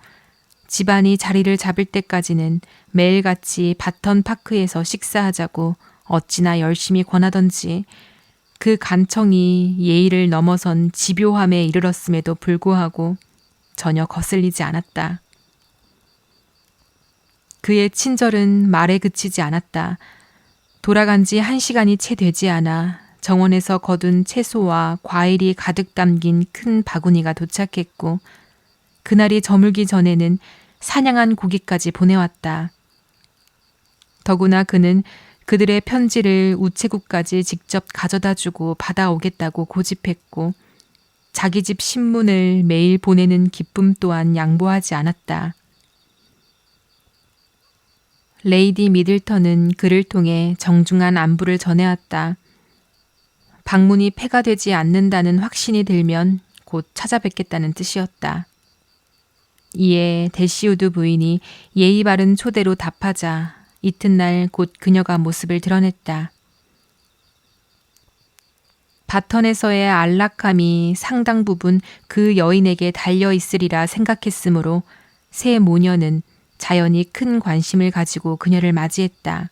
집안이 자리를 잡을 때까지는 매일같이 바턴 파크에서 식사하자고 어찌나 열심히 권하던지 그 간청이 예의를 넘어선 집요함에 이르렀음에도 불구하고 전혀 거슬리지 않았다. 그의 친절은 말에 그치지 않았다. 돌아간 지 1시간이 채 되지 않아 정원에서 거둔 채소와 과일이 가득 담긴 큰 바구니가 도착했고 그날이 저물기 전에는 사냥한 고기까지 보내왔다. 더구나 그는 그들의 편지를 우체국까지 직접 가져다주고 받아오겠다고 고집했고 자기 집 신문을 매일 보내는 기쁨 또한 양보하지 않았다. 레이디 미들턴은 그를 통해 정중한 안부를 전해왔다. 방문이 폐가 되지 않는다는 확신이 들면 곧 찾아뵙겠다는 뜻이었다. 이에 대시우드 부인이 예의 바른 초대로 답하자 이튿날 곧 그녀가 모습을 드러냈다. 바턴에서의 안락함이 상당 부분 그 여인에게 달려있으리라 생각했으므로 새 모녀는 자연히 큰 관심을 가지고 그녀를 맞이했다.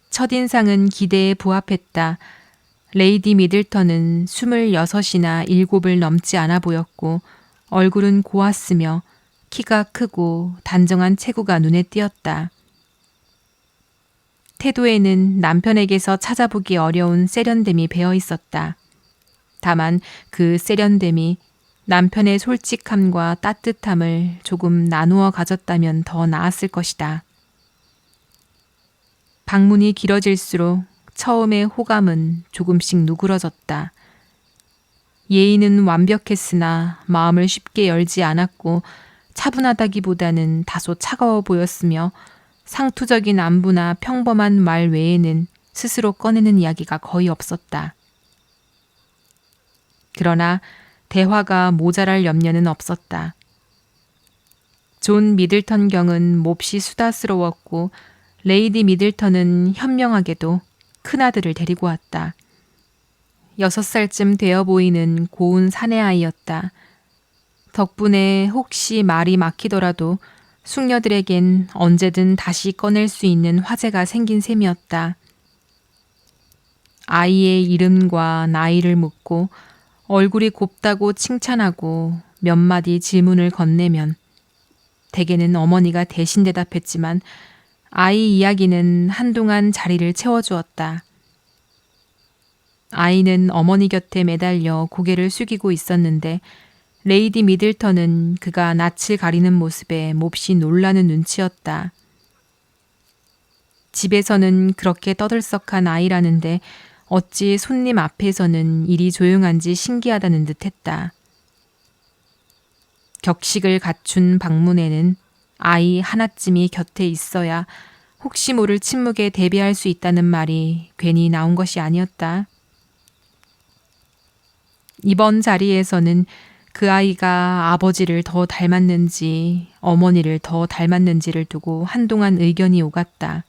첫인상은 기대에 부합했다. 레이디 미들턴은 26이나 7을 넘지 않아 보였고 얼굴은 고왔으며 키가 크고 단정한 체구가 눈에 띄었다. 태도에는 남편에게서 찾아보기 어려운 세련됨이 배어 있었다. 다만 그 세련됨이 남편의 솔직함과 따뜻함을 조금 나누어 가졌다면 더 나았을 것이다. 방문이 길어질수록 처음의 호감은 조금씩 누그러졌다. 예의는 완벽했으나 마음을 쉽게 열지 않았고 차분하다기보다는 다소 차가워 보였으며 상투적인 안부나 평범한 말 외에는 스스로 꺼내는 이야기가 거의 없었다. 그러나 대화가 모자랄 염려는 없었다. 존 미들턴 경은 몹시 수다스러웠고 레이디 미들턴은 현명하게도 큰아들을 데리고 왔다. 6살쯤 되어 보이는 고운 사내아이였다. 덕분에 혹시 말이 막히더라도 숙녀들에겐 언제든 다시 꺼낼 수 있는 화제가 생긴 셈이었다. 아이의 이름과 나이를 묻고 얼굴이 곱다고 칭찬하고 몇 마디 질문을 건네면 대개는 어머니가 대신 대답했지만 아이 이야기는 한동안 자리를 채워주었다. 아이는 어머니 곁에 매달려 고개를 숙이고 있었는데 레이디 미들턴은 그가 낯을 가리는 모습에 몹시 놀라는 눈치였다. 집에서는 그렇게 떠들썩한 아이라는데 어찌 손님 앞에서는 일이 조용한지 신기하다는 듯 했다. 격식을 갖춘 방문에는 아이 하나쯤이 곁에 있어야 혹시 모를 침묵에 대비할 수 있다는 말이 괜히 나온 것이 아니었다. 이번 자리에서는 그 아이가 아버지를 더 닮았는지 어머니를 더 닮았는지를 두고 한동안 의견이 오갔다.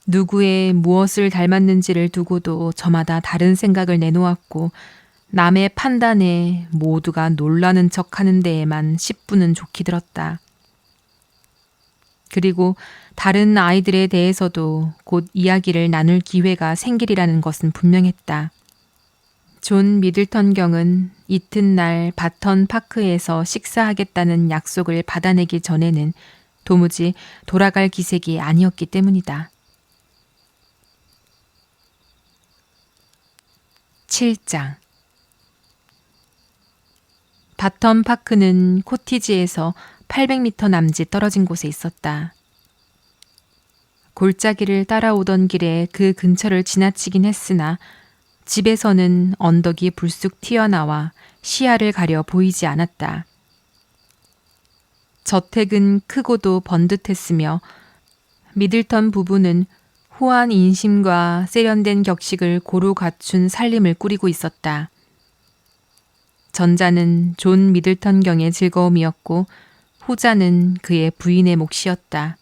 누구의 무엇을 닮았는지를 두고도 저마다 다른 생각을 내놓았고 남의 판단에 모두가 놀라는 척하는 데에만 10분은 좋게 들었다. 그리고 다른 아이들에 대해서도 곧 이야기를 나눌 기회가 생기리라는 것은 분명했다. 존 미들턴 경은 이튿날 바턴 파크에서 식사하겠다는 약속을 받아내기 전에는 도무지 돌아갈 기색이 아니었기 때문이다. 7장 바턴 파크는 코티지에서 800m 남짓 떨어진 곳에 있었다. 골짜기를 따라오던 길에 그 근처를 지나치긴 했으나 집에서는 언덕이 불쑥 튀어나와 시야를 가려 보이지 않았다. 저택은 크고도 번듯했으며 미들턴 부부는 후한 인심과 세련된 격식을 고루 갖춘 살림을 꾸리고 있었다. 전자는 존 미들턴 경의 즐거움이었고 후자는 그의 부인의 몫이었다.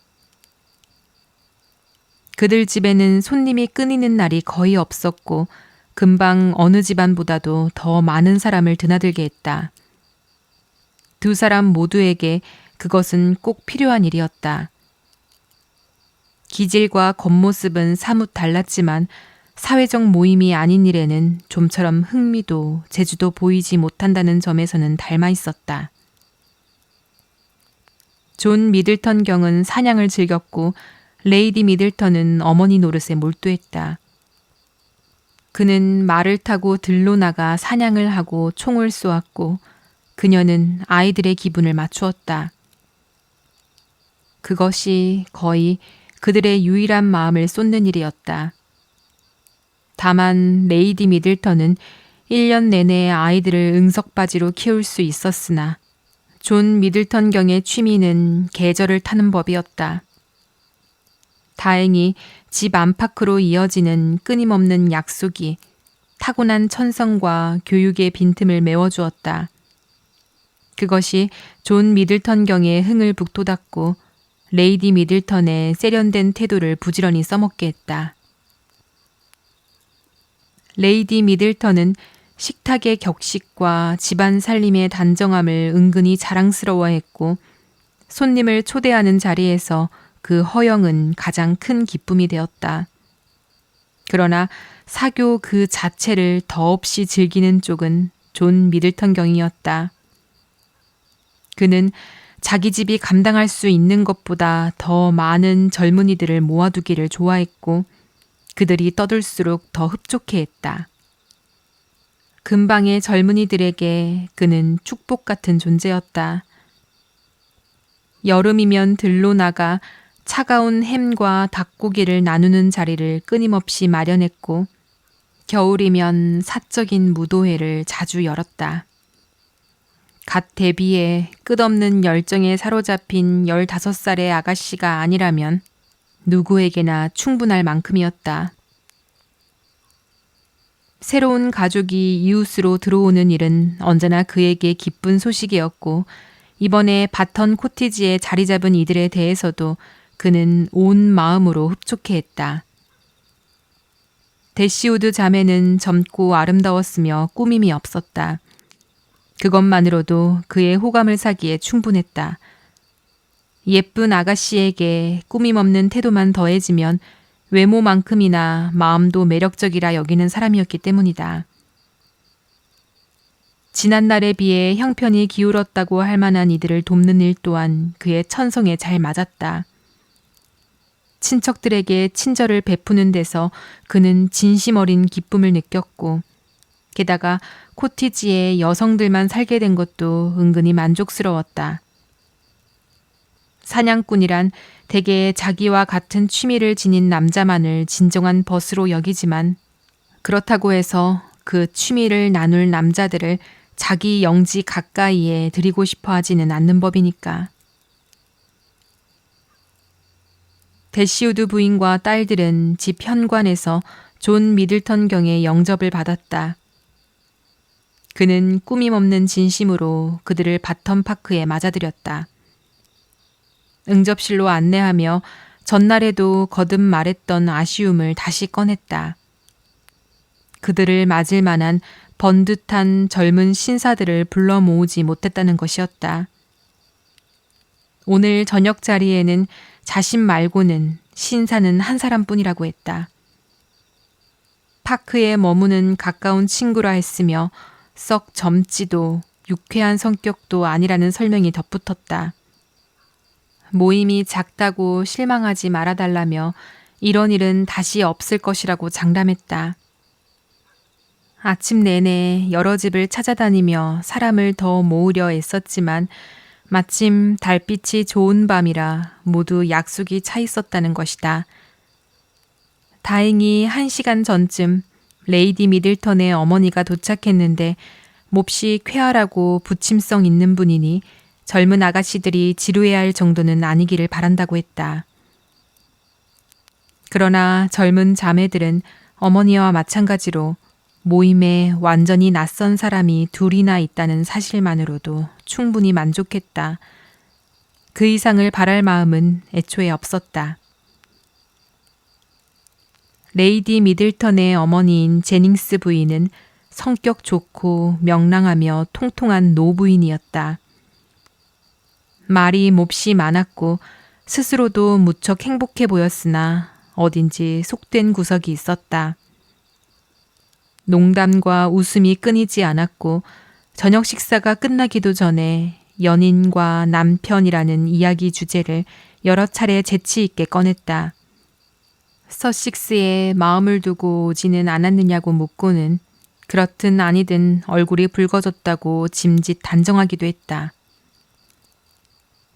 그들 집에는 손님이 끊이는 날이 거의 없었고 금방 어느 집안보다도 더 많은 사람을 드나들게 했다. 두 사람 모두에게 그것은 꼭 필요한 일이었다. 기질과 겉모습은 사뭇 달랐지만 사회적 모임이 아닌 일에는 좀처럼 흥미도 재주도 보이지 못한다는 점에서는 닮아 있었다. 존 미들턴 경은 사냥을 즐겼고 레이디 미들턴은 어머니 노릇에 몰두했다. 그는 말을 타고 들로 나가 사냥을 하고 총을 쏘았고 그녀는 아이들의 기분을 맞추었다. 그것이 거의 그들의 유일한 마음을 쏟는 일이었다. 다만 레이디 미들턴은 1년 내내 아이들을 응석바지로 키울 수 있었으나 존 미들턴 경의 취미는 계절을 타는 법이었다. 다행히 집 안팎으로 이어지는 끊임없는 약속이 타고난 천성과 교육의 빈틈을 메워주었다. 그것이 존 미들턴 경의 흥을 북돋았고 레이디 미들턴의 세련된 태도를 부지런히 써먹게 했다. 레이디 미들턴은 식탁의 격식과 집안 살림의 단정함을 은근히 자랑스러워했고 손님을 초대하는 자리에서 그 허영은 가장 큰 기쁨이 되었다. 그러나 사교 그 자체를 더없이 즐기는 쪽은 존 미들턴 경이었다. 그는 자기 집이 감당할 수 있는 것보다 더 많은 젊은이들을 모아두기를 좋아했고 그들이 떠들수록 더 흡족해했다. 근방의 젊은이들에게 그는 축복 같은 존재였다. 여름이면 들로 나가 차가운 햄과 닭고기를 나누는 자리를 끊임없이 마련했고 겨울이면 사적인 무도회를 자주 열었다. 갓 데뷔해 끝없는 열정에 사로잡힌 15살의 아가씨가 아니라면 누구에게나 충분할 만큼이었다. 새로운 가족이 이웃으로 들어오는 일은 언제나 그에게 기쁜 소식이었고 이번에 바턴 코티지에 자리 잡은 이들에 대해서도 그는 온 마음으로 흡족해했다. 대시우드 자매는 젊고 아름다웠으며 꾸밈이 없었다. 그것만으로도 그의 호감을 사기에 충분했다. 예쁜 아가씨에게 꾸밈 없는 태도만 더해지면 외모만큼이나 마음도 매력적이라 여기는 사람이었기 때문이다. 지난날에 비해 형편이 기울었다고 할 만한 이들을 돕는 일 또한 그의 천성에 잘 맞았다. 친척들에게 친절을 베푸는 데서 그는 진심 어린 기쁨을 느꼈고 게다가 코티지에 여성들만 살게 된 것도 은근히 만족스러웠다. 사냥꾼이란 대개 자기와 같은 취미를 지닌 남자만을 진정한 벗으로 여기지만 그렇다고 해서 그 취미를 나눌 남자들을 자기 영지 가까이에 들이고 싶어 하지는 않는 법이니까. 대시우드 부인과 딸들은 집 현관에서 존 미들턴 경의 영접을 받았다. 그는 꾸밈없는 진심으로 그들을 바텀파크에 맞아들였다. 응접실로 안내하며 전날에도 거듭 말했던 아쉬움을 다시 꺼냈다. 그들을 맞을 만한 번듯한 젊은 신사들을 불러 모으지 못했다는 것이었다. 오늘 저녁 자리에는 자신 말고는 신사는 한 사람뿐이라고 했다. 파크에 머무는 가까운 친구라 했으며 썩 젊지도 유쾌한 성격도 아니라는 설명이 덧붙었다. 모임이 작다고 실망하지 말아달라며 이런 일은 다시 없을 것이라고 장담했다. 아침 내내 여러 집을 찾아다니며 사람을 더 모으려 애썼지만 마침 달빛이 좋은 밤이라 모두 약속이 차 있었다는 것이다. 다행히 1시간 전쯤 레이디 미들턴의 어머니가 도착했는데 몹시 쾌활하고 부침성 있는 분이니 젊은 아가씨들이 지루해야 할 정도는 아니기를 바란다고 했다. 그러나 젊은 자매들은 어머니와 마찬가지로 모임에 완전히 낯선 사람이 둘이나 있다는 사실만으로도 충분히 만족했다. 그 이상을 바랄 마음은 애초에 없었다. 레이디 미들턴의 어머니인 제닝스 부인은 성격 좋고 명랑하며 통통한 노부인이었다. 말이 몹시 많았고 스스로도 무척 행복해 보였으나 어딘지 속된 구석이 있었다. 농담과 웃음이 끊이지 않았고 저녁 식사가 끝나기도 전에 연인과 남편이라는 이야기 주제를 여러 차례 재치 있게 꺼냈다. 서식스에 마음을 두고 오지는 않았느냐고 묻고는 그렇든 아니든 얼굴이 붉어졌다고 짐짓 단정하기도 했다.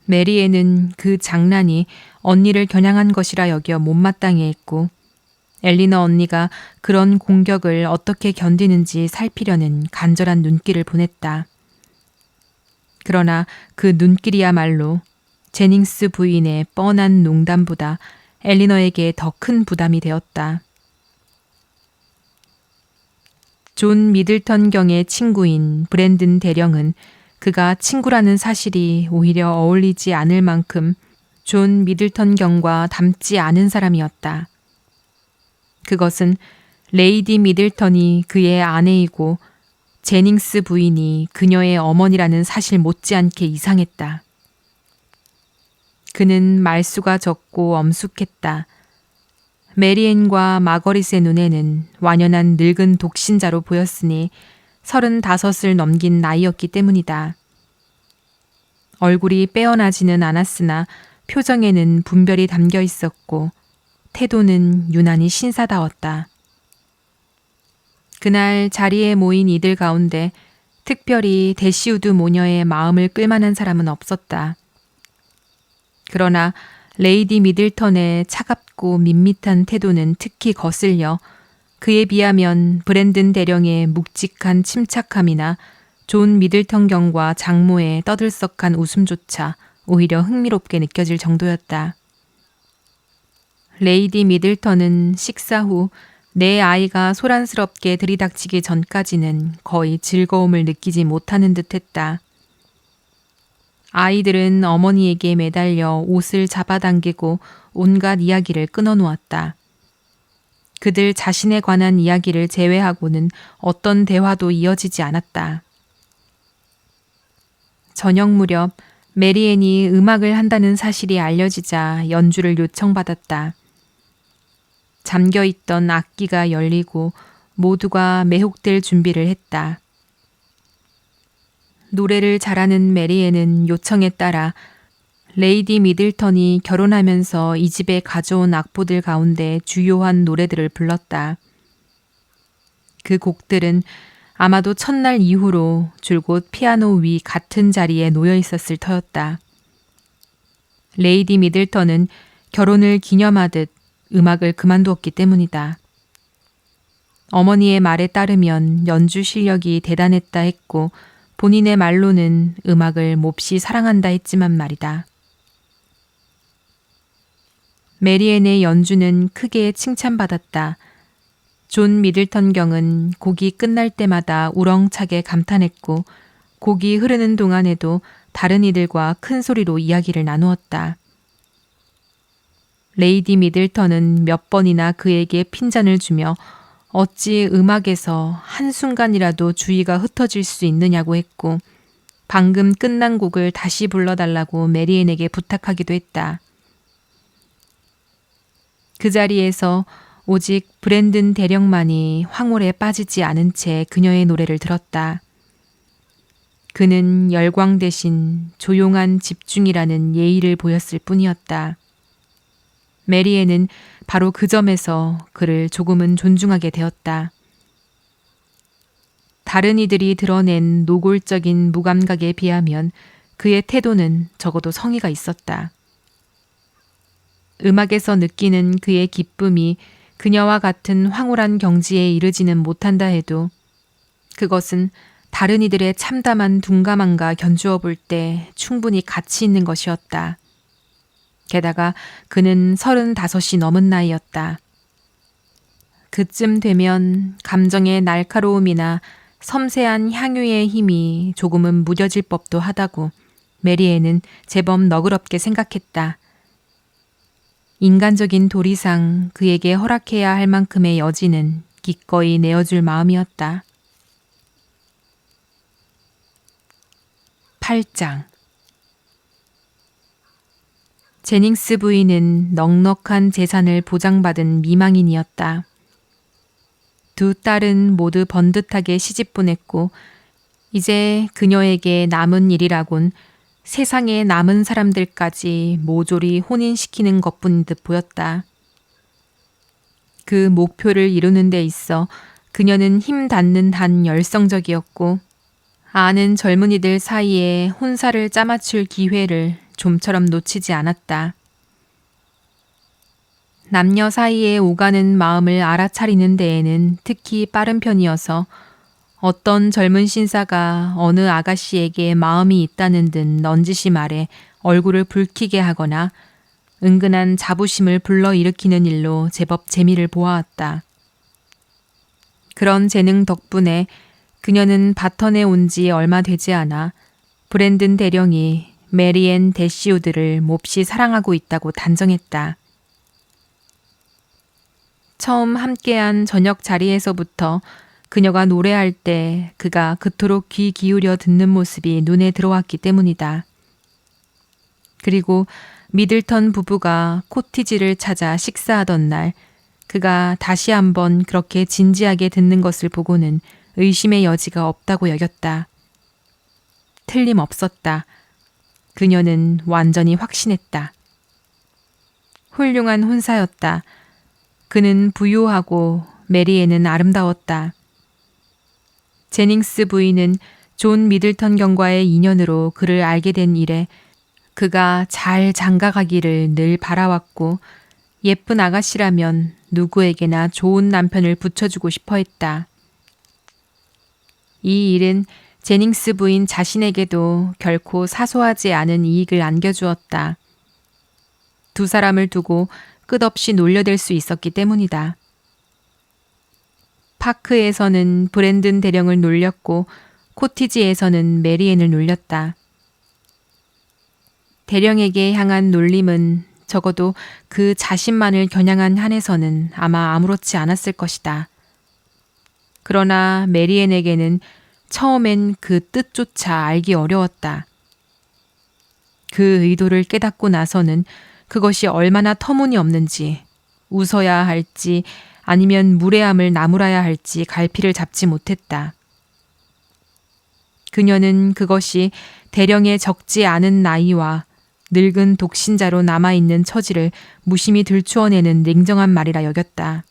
메리애는 그 장난이 언니를 겨냥한 것이라 여겨 못마땅해 했고 엘리너 언니가 그런 공격을 어떻게 견디는지 살피려는 간절한 눈길을 보냈다. 그러나 그 눈길이야말로 제닝스 부인의 뻔한 농담보다 엘리너에게 더 큰 부담이 되었다. 존 미들턴 경의 친구인 브랜든 대령은 그가 친구라는 사실이 오히려 어울리지 않을 만큼 존 미들턴 경과 닮지 않은 사람이었다. 그것은 레이디 미들턴이 그의 아내이고 제닝스 부인이 그녀의 어머니라는 사실 못지않게 이상했다. 그는 말수가 적고 엄숙했다. 메리앤과 마거릿의 눈에는 완연한 늙은 독신자로 보였으니 35을 넘긴 나이였기 때문이다. 얼굴이 빼어나지는 않았으나 표정에는 분별이 담겨 있었고 태도는 유난히 신사다웠다. 그날 자리에 모인 이들 가운데 특별히 대시우드 모녀의 마음을 끌만한 사람은 없었다. 그러나 레이디 미들턴의 차갑고 밋밋한 태도는 특히 거슬려 그에 비하면 브랜든 대령의 묵직한 침착함이나 존 미들턴 경과 장모의 떠들썩한 웃음조차 오히려 흥미롭게 느껴질 정도였다. 레이디 미들턴은 식사 후 내 아이가 소란스럽게 들이닥치기 전까지는 거의 즐거움을 느끼지 못하는 듯했다. 아이들은 어머니에게 매달려 옷을 잡아당기고 온갖 이야기를 끊어놓았다. 그들 자신에 관한 이야기를 제외하고는 어떤 대화도 이어지지 않았다. 저녁 무렵 메리앤이 음악을 한다는 사실이 알려지자 연주를 요청받았다. 잠겨있던 악기가 열리고 모두가 매혹될 준비를 했다. 노래를 잘하는 메리앤은 요청에 따라 레이디 미들턴이 결혼하면서 이 집에 가져온 악보들 가운데 주요한 노래들을 불렀다. 그 곡들은 아마도 첫날 이후로 줄곧 피아노 위 같은 자리에 놓여 있었을 터였다. 레이디 미들턴은 결혼을 기념하듯 음악을 그만두었기 때문이다. 어머니의 말에 따르면 연주 실력이 대단했다 했고 본인의 말로는 음악을 몹시 사랑한다 했지만 말이다. 메리앤의 연주는 크게 칭찬받았다. 존 미들턴 경은 곡이 끝날 때마다 우렁차게 감탄했고 곡이 흐르는 동안에도 다른 이들과 큰 소리로 이야기를 나누었다. 레이디 미들턴은 몇 번이나 그에게 핀잔을 주며 어찌 음악에서 한순간이라도 주의가 흩어질 수 있느냐고 했고 방금 끝난 곡을 다시 불러달라고 메리앤에게 부탁하기도 했다. 그 자리에서 오직 브랜든 대령만이 황홀에 빠지지 않은 채 그녀의 노래를 들었다. 그는 열광 대신 조용한 집중이라는 예의를 보였을 뿐이었다. 메리앤은 바로 그 점에서 그를 조금은 존중하게 되었다. 다른 이들이 드러낸 노골적인 무감각에 비하면 그의 태도는 적어도 성의가 있었다. 음악에서 느끼는 그의 기쁨이 그녀와 같은 황홀한 경지에 이르지는 못한다 해도 그것은 다른 이들의 참담한 둔감함과 견주어 볼 때 충분히 가치 있는 것이었다. 게다가 그는 35이 넘은 나이였다. 그쯤 되면 감정의 날카로움이나 섬세한 향유의 힘이 조금은 무뎌질 법도 하다고 메리앤은 제법 너그럽게 생각했다. 인간적인 도리상 그에게 허락해야 할 만큼의 여지는 기꺼이 내어줄 마음이었다. 8장 제닝스 부인은 넉넉한 재산을 보장받은 미망인이었다. 두 딸은 모두 번듯하게 시집 보냈고 이제 그녀에게 남은 일이라곤 세상에 남은 사람들까지 모조리 혼인시키는 것뿐인 듯 보였다. 그 목표를 이루는 데 있어 그녀는 힘 닿는 한 열성적이었고 아는 젊은이들 사이에 혼사를 짜맞출 기회를 좀처럼 놓치지 않았다. 남녀 사이에 오가는 마음을 알아차리는 데에는 특히 빠른 편이어서 어떤 젊은 신사가 어느 아가씨에게 마음이 있다는 듯 넌지시 말에 얼굴을 붉히게 하거나 은근한 자부심을 불러일으키는 일로 제법 재미를 보아왔다. 그런 재능 덕분에 그녀는 바턴에 온 지 얼마 되지 않아 브랜든 대령이 메리앤 대시우드를 몹시 사랑하고 있다고 단정했다. 처음 함께한 저녁 자리에서부터 그녀가 노래할 때 그가 그토록 귀 기울여 듣는 모습이 눈에 들어왔기 때문이다. 그리고 미들턴 부부가 코티지를 찾아 식사하던 날 그가 다시 한번 그렇게 진지하게 듣는 것을 보고는 의심의 여지가 없다고 여겼다. 틀림없었다. 그녀는 완전히 확신했다. 훌륭한 혼사였다. 그는 부유하고 메리앤은 아름다웠다. 제닝스 부인은 존 미들턴 경과의 인연으로 그를 알게 된 이래 그가 잘 장가가기를 늘 바라왔고 예쁜 아가씨라면 누구에게나 좋은 남편을 붙여주고 싶어 했다. 이 일은 제닝스 부인 자신에게도 결코 사소하지 않은 이익을 안겨주었다. 두 사람을 두고 끝없이 놀려댈 수 있었기 때문이다. 파크에서는 브랜든 대령을 놀렸고 코티지에서는 메리앤을 놀렸다. 대령에게 향한 놀림은 적어도 그 자신만을 겨냥한 한에서는 아마 아무렇지 않았을 것이다. 그러나 메리앤에게는 처음엔 그 뜻조차 알기 어려웠다. 그 의도를 깨닫고 나서는 그것이 얼마나 터무니없는지 웃어야 할지 아니면 무례함을 나무라야 할지 갈피를 잡지 못했다. 그녀는 그것이 대령의 적지 않은 나이와 늙은 독신자로 남아있는 처지를 무심히 들추어내는 냉정한 말이라 여겼다.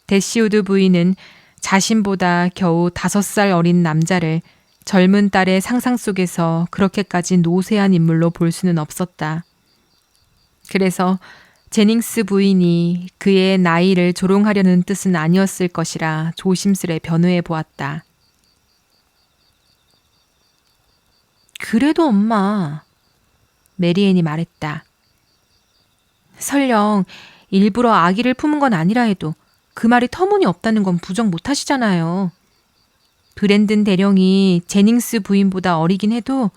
대시우드 부인은 자신보다 겨우 5살 어린 남자를 젊은 딸의 상상 속에서 그렇게까지 노쇠한 인물로 볼 수는 없었다. 그래서 제닝스 부인이 그의 나이를 조롱하려는 뜻은 아니었을 것이라 조심스레 변호해 보았다. 그래도 엄마, 메리앤이 말했다. 설령 일부러 아기를 품은 건 아니라 해도 그 말이 터무니없다는 건 부정 못하시잖아요. 브랜든 대령이 제닝스 부인보다 어리긴 해도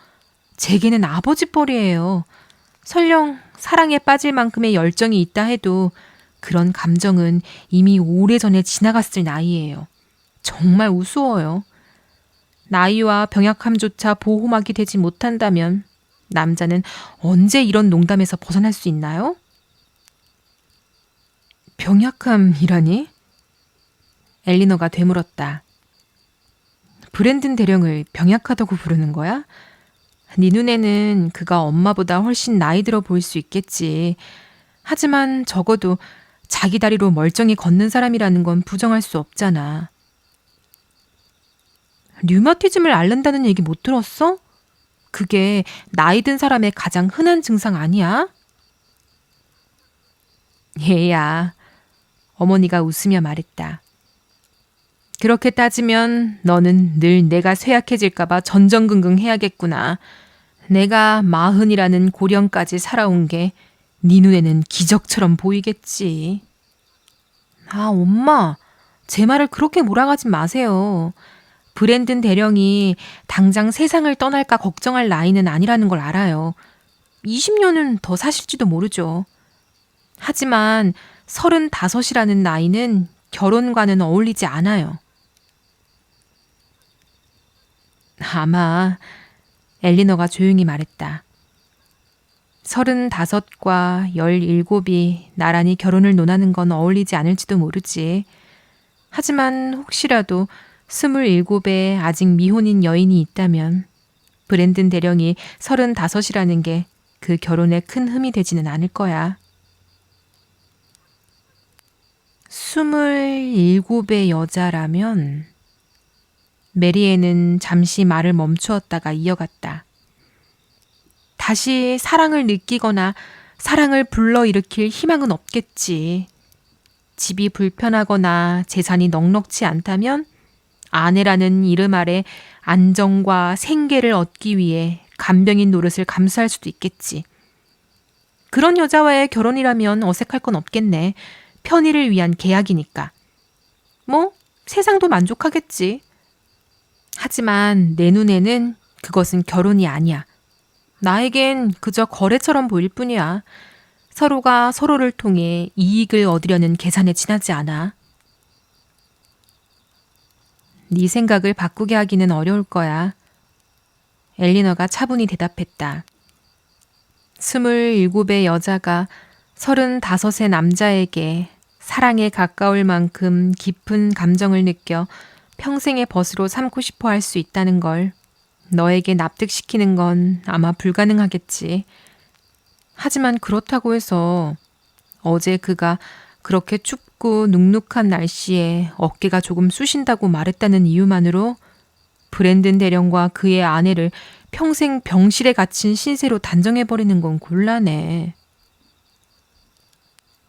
제게는 아버지 뻘이에요. 설령 사랑에 빠질 만큼의 열정이 있다 해도 그런 감정은 이미 오래전에 지나갔을 나이예요. 정말 우스워요. 나이와 병약함조차 보호막이 되지 못한다면 남자는 언제 이런 농담에서 벗어날 수 있나요? 병약함이라니? 엘리너가 되물었다. 브랜든 대령을 병약하다고 부르는 거야? 네 눈에는 그가 엄마보다 훨씬 나이 들어 보일 수 있겠지. 하지만 적어도 자기 다리로 멀쩡히 걷는 사람이라는 건 부정할 수 없잖아. 류마티즘을 앓는다는 얘기 못 들었어? 그게 나이 든 사람의 가장 흔한 증상 아니야? 얘야, 어머니가 웃으며 말했다. 그렇게 따지면 너는 늘 내가 쇠약해질까봐 전전긍긍 해야겠구나. 내가 40이라는 고령까지 살아온 게 네 눈에는 기적처럼 보이겠지. 아, 엄마, 제 말을 그렇게 몰아가지 마세요. 브랜든 대령이 당장 세상을 떠날까 걱정할 나이는 아니라는 걸 알아요. 20년은 더 사실지도 모르죠. 하지만 35이라는 나이는 결혼과는 어울리지 않아요. 아마 엘리너가 조용히 말했다. 35과 17이 나란히 결혼을 논하는 건 어울리지 않을지도 모르지. 하지만 혹시라도 27에 아직 미혼인 여인이 있다면 브랜든 대령이 35이라는 게 그 결혼에 큰 흠이 되지는 않을 거야. 27의 여자라면... 메리앤은 잠시 말을 멈추었다가 이어갔다. 다시 사랑을 느끼거나 사랑을 불러일으킬 희망은 없겠지. 집이 불편하거나 재산이 넉넉지 않다면 아내라는 이름 아래 안정과 생계를 얻기 위해 간병인 노릇을 감수할 수도 있겠지. 그런 여자와의 결혼이라면 어색할 건 없겠네. 편의를 위한 계약이니까. 뭐 세상도 만족하겠지. 하지만 내 눈에는 그것은 결혼이 아니야. 나에겐 그저 거래처럼 보일 뿐이야. 서로가 서로를 통해 이익을 얻으려는 계산에 지나지 않아. 네 생각을 바꾸게 하기는 어려울 거야. 엘리너가 차분히 대답했다. 27의 여자가 35의 남자에게 사랑에 가까울 만큼 깊은 감정을 느껴 평생의 벗으로 삼고 싶어 할 수 있다는 걸 너에게 납득시키는 건 아마 불가능하겠지. 하지만 그렇다고 해서 어제 그가 그렇게 춥고 눅눅한 날씨에 어깨가 조금 쑤신다고 말했다는 이유만으로 브랜든 대령과 그의 아내를 평생 병실에 갇힌 신세로 단정해버리는 건 곤란해.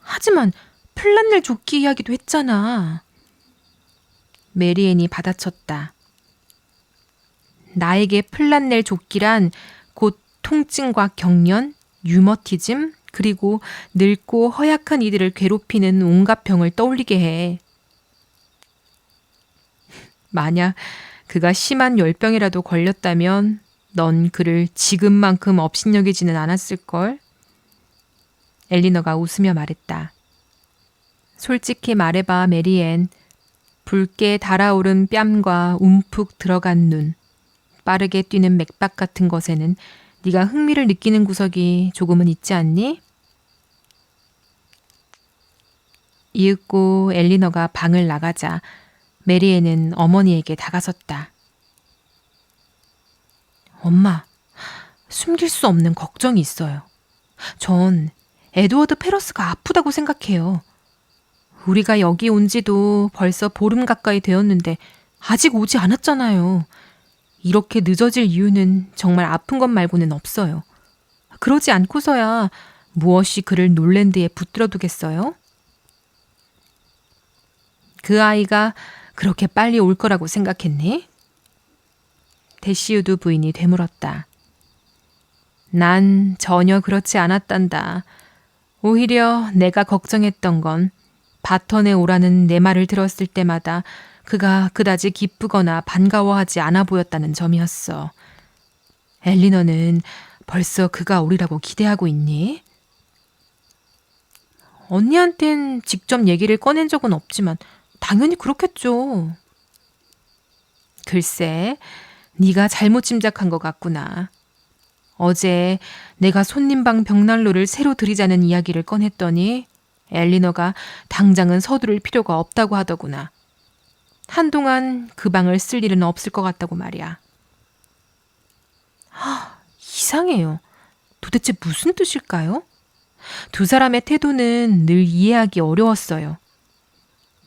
하지만 플란넬 조끼 이야기도 했잖아. 메리앤이 받아쳤다. 나에게 플란넬 조끼란 곧 통증과 경련, 류머티즘, 그리고 늙고 허약한 이들을 괴롭히는 온갖 병을 떠올리게 해. 만약 그가 심한 열병이라도 걸렸다면 넌 그를 지금만큼 업신여기지는 않았을걸? 엘리너가 웃으며 말했다. 솔직히 말해봐, 메리앤. 붉게 달아오른 뺨과 움푹 들어간 눈, 빠르게 뛰는 맥박 같은 것에는 네가 흥미를 느끼는 구석이 조금은 있지 않니? 이윽고 엘리너가 방을 나가자 메리앤은 어머니에게 다가섰다. 엄마, 숨길 수 없는 걱정이 있어요. 전 에드워드 페러스가 아프다고 생각해요. 우리가 여기 온 지도 벌써 보름 가까이 되었는데 아직 오지 않았잖아요. 이렇게 늦어질 이유는 정말 아픈 것 말고는 없어요. 그러지 않고서야 무엇이 그를 놀랜드에 붙들어 두겠어요? 그 아이가 그렇게 빨리 올 거라고 생각했니? 대시우드 부인이 되물었다. 난 전혀 그렇지 않았단다. 오히려 내가 걱정했던 건 바턴에 오라는 내 말을 들었을 때마다 그가 그다지 기쁘거나 반가워하지 않아 보였다는 점이었어. 엘리너는 벌써 그가 오리라고 기대하고 있니? 언니한텐 직접 얘기를 꺼낸 적은 없지만 당연히 그렇겠죠. 글쎄, 네가 잘못 짐작한 것 같구나. 어제 내가 손님방 벽난로를 새로 들이자는 이야기를 꺼냈더니 엘리너가 당장은 서두를 필요가 없다고 하더구나. 한동안 그 방을 쓸 일은 없을 것 같다고 말이야. 이상해요. 도대체 무슨 뜻일까요? 두 사람의 태도는 늘 이해하기 어려웠어요.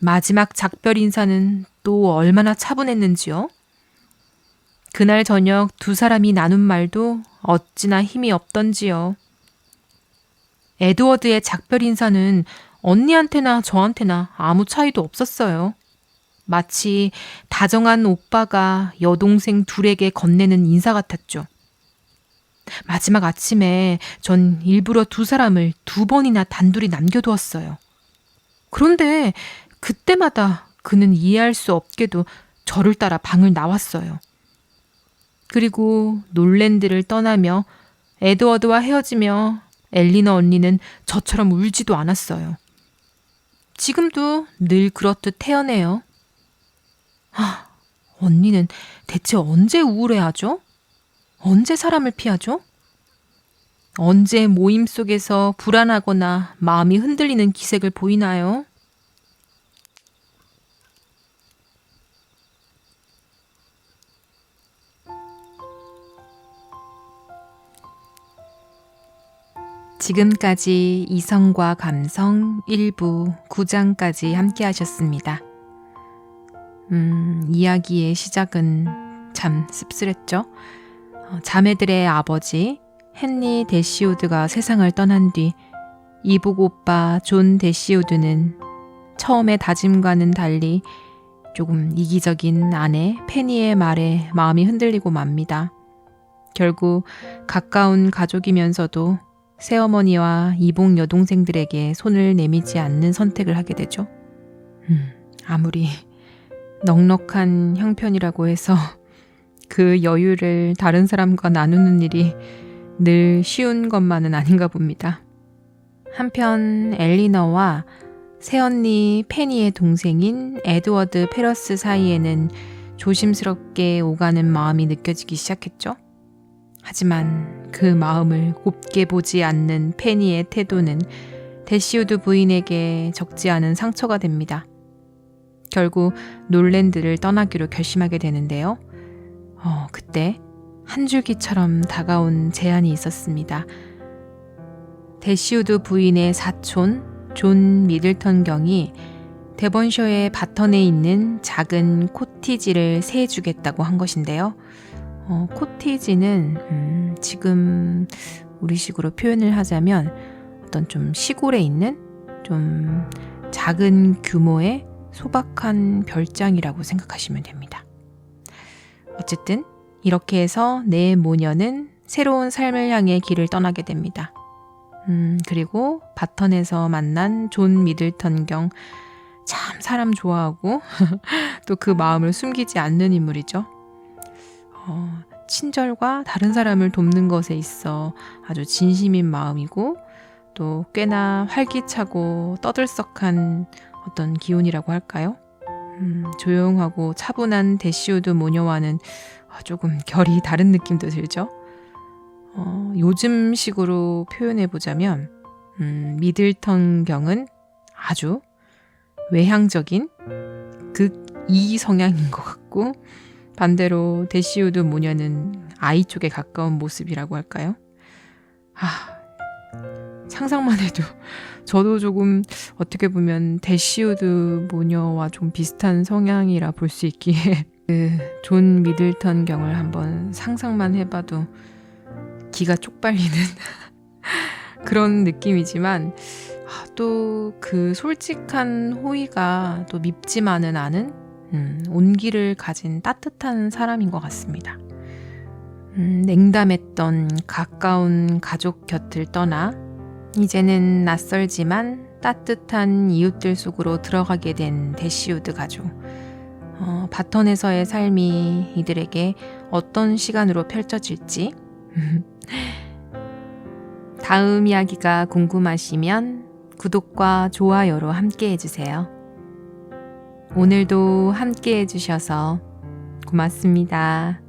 마지막 작별 인사는 또 얼마나 차분했는지요? 그날 저녁 두 사람이 나눈 말도 어찌나 힘이 없던지요. 에드워드의 작별 인사는 언니한테나 저한테나 아무 차이도 없었어요. 마치 다정한 오빠가 여동생 둘에게 건네는 인사 같았죠. 마지막 아침에 전 일부러 두 사람을 2번이나 단둘이 남겨두었어요. 그런데 그때마다 그는 이해할 수 없게도 저를 따라 방을 나왔어요. 그리고 놀랜드를 떠나며 에드워드와 헤어지며 엘리너 언니는 저처럼 울지도 않았어요. 지금도 늘 그렇듯 태연해요. 언니는 대체 언제 우울해하죠? 언제 사람을 피하죠? 언제 모임 속에서 불안하거나 마음이 흔들리는 기색을 보이나요? 지금까지 이성과 감성 1부 9장까지 함께 하셨습니다. 이야기의 시작은 참 씁쓸했죠. 자매들의 아버지 헨리 대시우드가 세상을 떠난 뒤 이복 오빠 존 대시우드는 처음의 다짐과는 달리 조금 이기적인 아내 페니의 말에 마음이 흔들리고 맙니다. 결국 가까운 가족이면서도 새어머니와 이복 여동생들에게 손을 내미지 않는 선택을 하게 되죠. 아무리 넉넉한 형편이라고 해서 그 여유를 다른 사람과 나누는 일이 늘 쉬운 것만은 아닌가 봅니다. 한편 엘리너와 새언니 페니의 동생인 에드워드 페러스 사이에는 조심스럽게 오가는 마음이 느껴지기 시작했죠. 하지만 그 마음을 곱게 보지 않는 페니의 태도는 대시우드 부인에게 적지 않은 상처가 됩니다. 결국 놀랜드를 떠나기로 결심하게 되는데요. 그때 한 줄기처럼 다가온 제안이 있었습니다. 대시우드 부인의 사촌 존 미들턴 경이 데번셔의 바턴에 있는 작은 코티지를 세해주겠다고 한 것인데요. 코티지는 지금 우리식으로 표현을 하자면 어떤 좀 시골에 있는 좀 작은 규모의 소박한 별장이라고 생각하시면 됩니다. 어쨌든 이렇게 해서 내 모녀는 새로운 삶을 향해 길을 떠나게 됩니다. 그리고 바턴에서 만난 존 미들턴 경, 참 사람 좋아하고 또 그 마음을 숨기지 않는 인물이죠. 친절과 다른 사람을 돕는 것에 있어 아주 진심인 마음이고 또 꽤나 활기차고 떠들썩한 어떤 기운이라고 할까요? 조용하고 차분한 대시우드 모녀와는 조금 결이 다른 느낌도 들죠. 요즘식으로 표현해보자면 미들턴 경은 아주 외향적인 극이 성향인 것 같고 반대로 대시우드 모녀는 아이 쪽에 가까운 모습이라고 할까요? 상상만 해도 저도 조금 어떻게 보면 대시우드 모녀와 좀 비슷한 성향이라 볼 수 있기에 그 존 미들턴 경을 한번 상상만 해봐도 기가 쪽팔리는 그런 느낌이지만 또 그 솔직한 호의가 또 밉지만은 않은 온기를 가진 따뜻한 사람인 것 같습니다. 냉담했던 가까운 가족 곁을 떠나 이제는 낯설지만 따뜻한 이웃들 속으로 들어가게 된 대시우드 가족. 바턴에서의 삶이 이들에게 어떤 시간으로 펼쳐질지 다음 이야기가 궁금하시면 구독과 좋아요로 함께 해주세요. 오늘도 함께 해주셔서 고맙습니다.